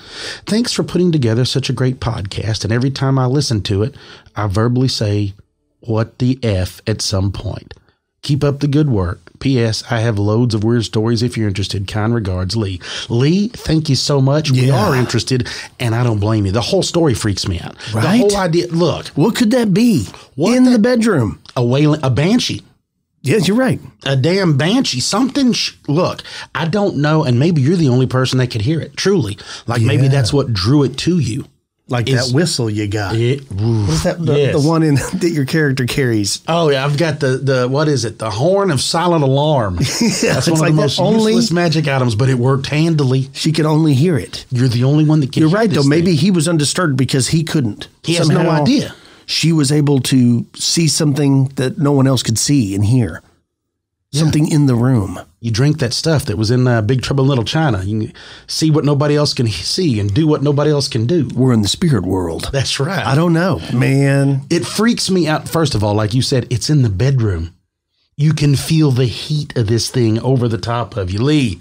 A: Thanks for putting together such a great podcast, and every time I listen to it, I verbally say, what the F at some point. Keep up the good work. P.S. I have loads of weird stories if you're interested. Kind regards, Lee. Lee, thank you so much. Yeah. We are interested, and I don't blame you. The whole story freaks me out.
B: Right?
A: The whole idea. Look.
B: What could that be in the bedroom?
A: A banshee.
B: Yes, you're right.
A: A damn banshee. Something. Look, I don't know, and maybe you're the only person that could hear it, truly. Like maybe that's what drew it to you.
B: Like that whistle you got. What is that? The one that your character carries.
A: Oh, yeah. I've got the what is it? The horn of silent alarm. That's one of the most useless magic items, but it worked handily.
B: She could only hear it.
A: You're the only one that can hear it.
B: You're right, though. Maybe he was undisturbed because he couldn't.
A: He has no idea.
B: She was able to see something that no one else could see and hear. something in the room.
A: You drink that stuff that was in Big Trouble in Little China. You can see what nobody else can see and do what nobody else can do.
B: We're in the spirit world.
A: That's right.
B: I don't know, man.
A: It freaks me out. First of all, like you said, it's in the bedroom. You can feel the heat of this thing over the top of you. Lee,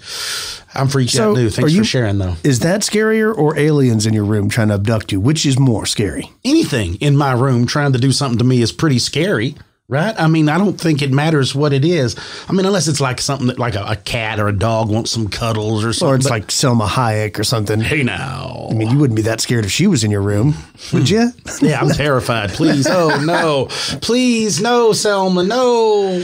A: I'm freaked out too. Thanks for sharing, though.
B: Is that scarier or aliens in your room trying to abduct you? Which is more scary?
A: Anything in my room trying to do something to me is pretty scary. Right? I mean, I don't think it matters what it is. I mean, unless it's like something that like a cat or a dog wants some cuddles or something.
B: Or it's like Selma Hayek or something.
A: Hey, now.
B: I mean, you wouldn't be that scared if she was in your room, would you?
A: Yeah, I'm terrified. Please. Oh, no. Please, no, Selma, no.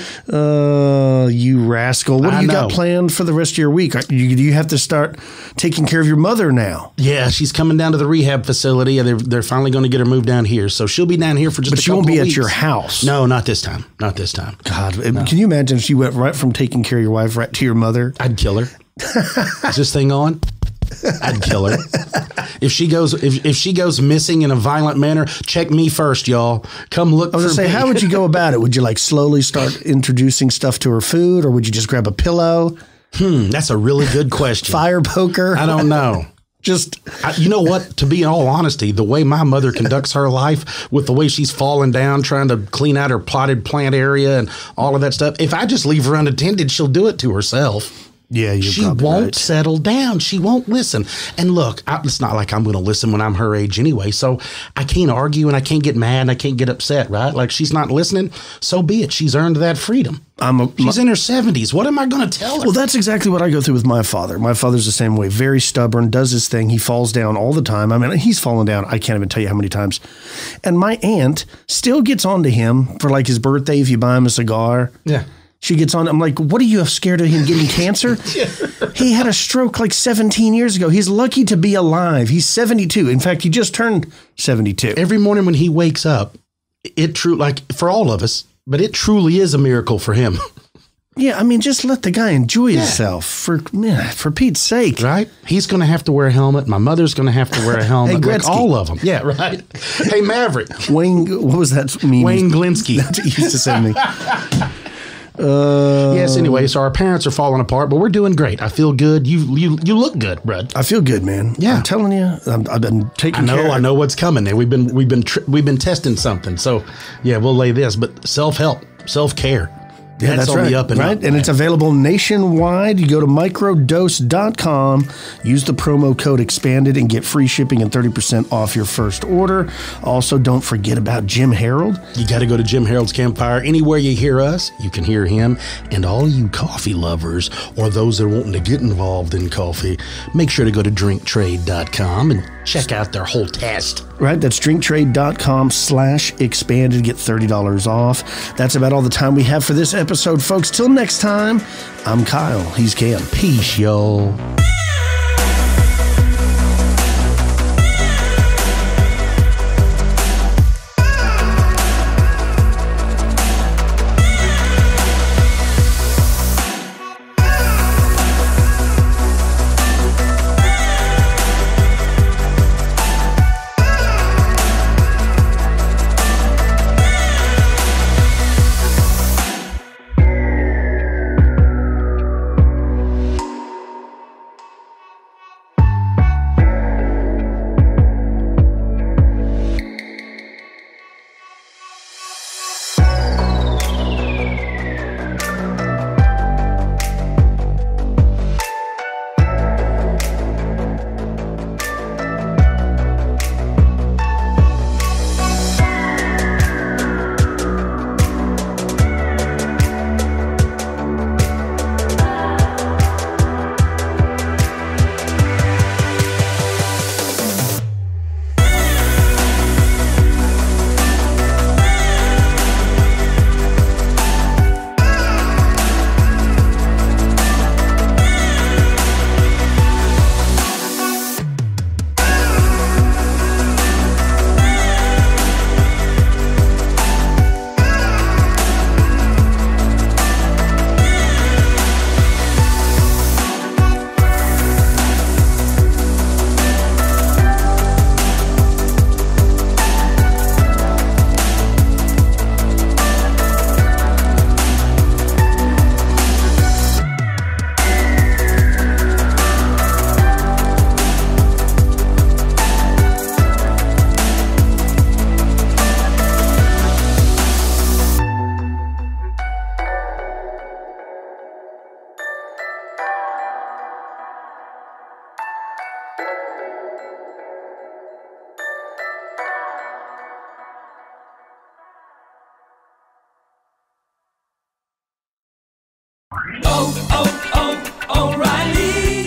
B: You rascal. What do you got planned for the rest of your week? Do you have to start taking care of your mother now?
A: Yeah, she's coming down to the rehab facility. They're finally going to get her moved down here. So she'll be down here for just a couple of weeks. But she won't be at
B: your house.
A: No, not this time. Not this time.
B: God, no. Can you imagine if she went right from taking care of your wife right to your mother?
A: I'd kill her. Is this thing on? I'd kill her. If she goes missing in a violent manner, check me first, y'all. Come look for me. I was going to say,
B: how would you go about it? Would you like slowly start introducing stuff to her food, or would you just grab a pillow?
A: That's a really good question.
B: Fire poker?
A: I don't know. You know what? To be in all honesty, the way my mother conducts her life, with the way she's falling down, trying to clean out her potted plant area and all of that stuff, if I just leave her unattended, she'll do it to herself.
B: Yeah,
A: she won't settle down. She won't listen. And look, it's not like I'm going to listen when I'm her age anyway. So I can't argue and I can't get mad and I can't get upset, right? Like, she's not listening. So be it. She's earned that freedom. She's in her 70s. What am I going to tell her?
B: Well, that's exactly what I go through with my father. My father's the same way. Very stubborn, does his thing. He falls down all the time. I mean, he's fallen down. I can't even tell you how many times. And my aunt still gets on to him for like his birthday if you buy him a cigar.
A: Yeah.
B: She gets on. I'm like, what are you scared of him getting cancer? He had a stroke like 17 years ago. He's lucky to be alive. He's 72. In fact, he just turned 72.
A: Every morning when he wakes up, for all of us, but it truly is a miracle for him.
B: Yeah, I mean, just let the guy enjoy himself for Pete's sake.
A: Right? He's going to have to wear a helmet. My mother's going to have to wear a helmet.
B: Hey,
A: like all of them. Yeah, right. Hey, Maverick.
B: Wayne, what was that meme?
A: Wayne Glinsky.
B: That's what he used to send me.
A: Yes, anyway, so our parents are falling apart, but we're doing great. I feel good. You look good, Brad.
B: I feel good, man.
A: Yeah.
B: I'm telling you, I've been taking care.
A: I know what's coming there. We've been testing something. So, yeah, we'll lay this, but self-help, self-care.
B: Yeah, that's right.
A: Up and
B: right?
A: up,
B: and it's available nationwide. You go to microdose.com, use the promo code EXPANDED and get free shipping and 30% off your first order. Also, don't forget about Jim Harold.
A: You got to go to Jim Harold's Campfire. Anywhere you hear us, you can hear him. And all you coffee lovers or those that are wanting to get involved in coffee, make sure to go to drinktrade.com and check out their whole test.
B: Right, that's drinktrade.com/expanded. Get $30 off. That's about all the time we have for this episode, folks. Till next time, I'm Kyle. He's Cam.
A: Peace, y'all.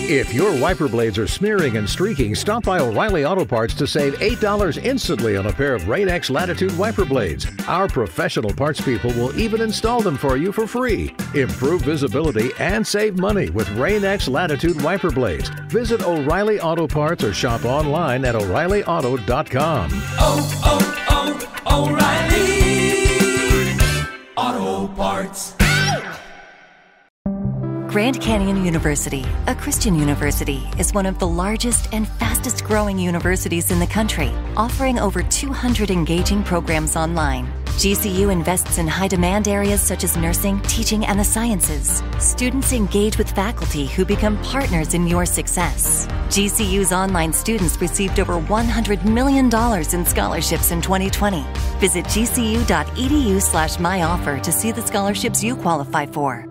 C: If your wiper blades are smearing and streaking, stop by O'Reilly Auto Parts to save $8 instantly on a pair of Rain-X Latitude wiper blades. Our professional parts people will even install them for you for free. Improve visibility and save money with Rain-X Latitude wiper blades. Visit O'Reilly Auto Parts or shop online at O'ReillyAuto.com.
D: O'Reilly Auto Parts.
E: Grand Canyon University, a Christian university, is one of the largest and fastest growing universities in the country, offering over 200 engaging programs online. GCU invests in high-demand areas such as nursing, teaching, and the sciences. Students engage with faculty who become partners in your success. GCU's online students received over $100 million in scholarships in 2020. Visit gcu.edu/myoffer to see the scholarships you qualify for.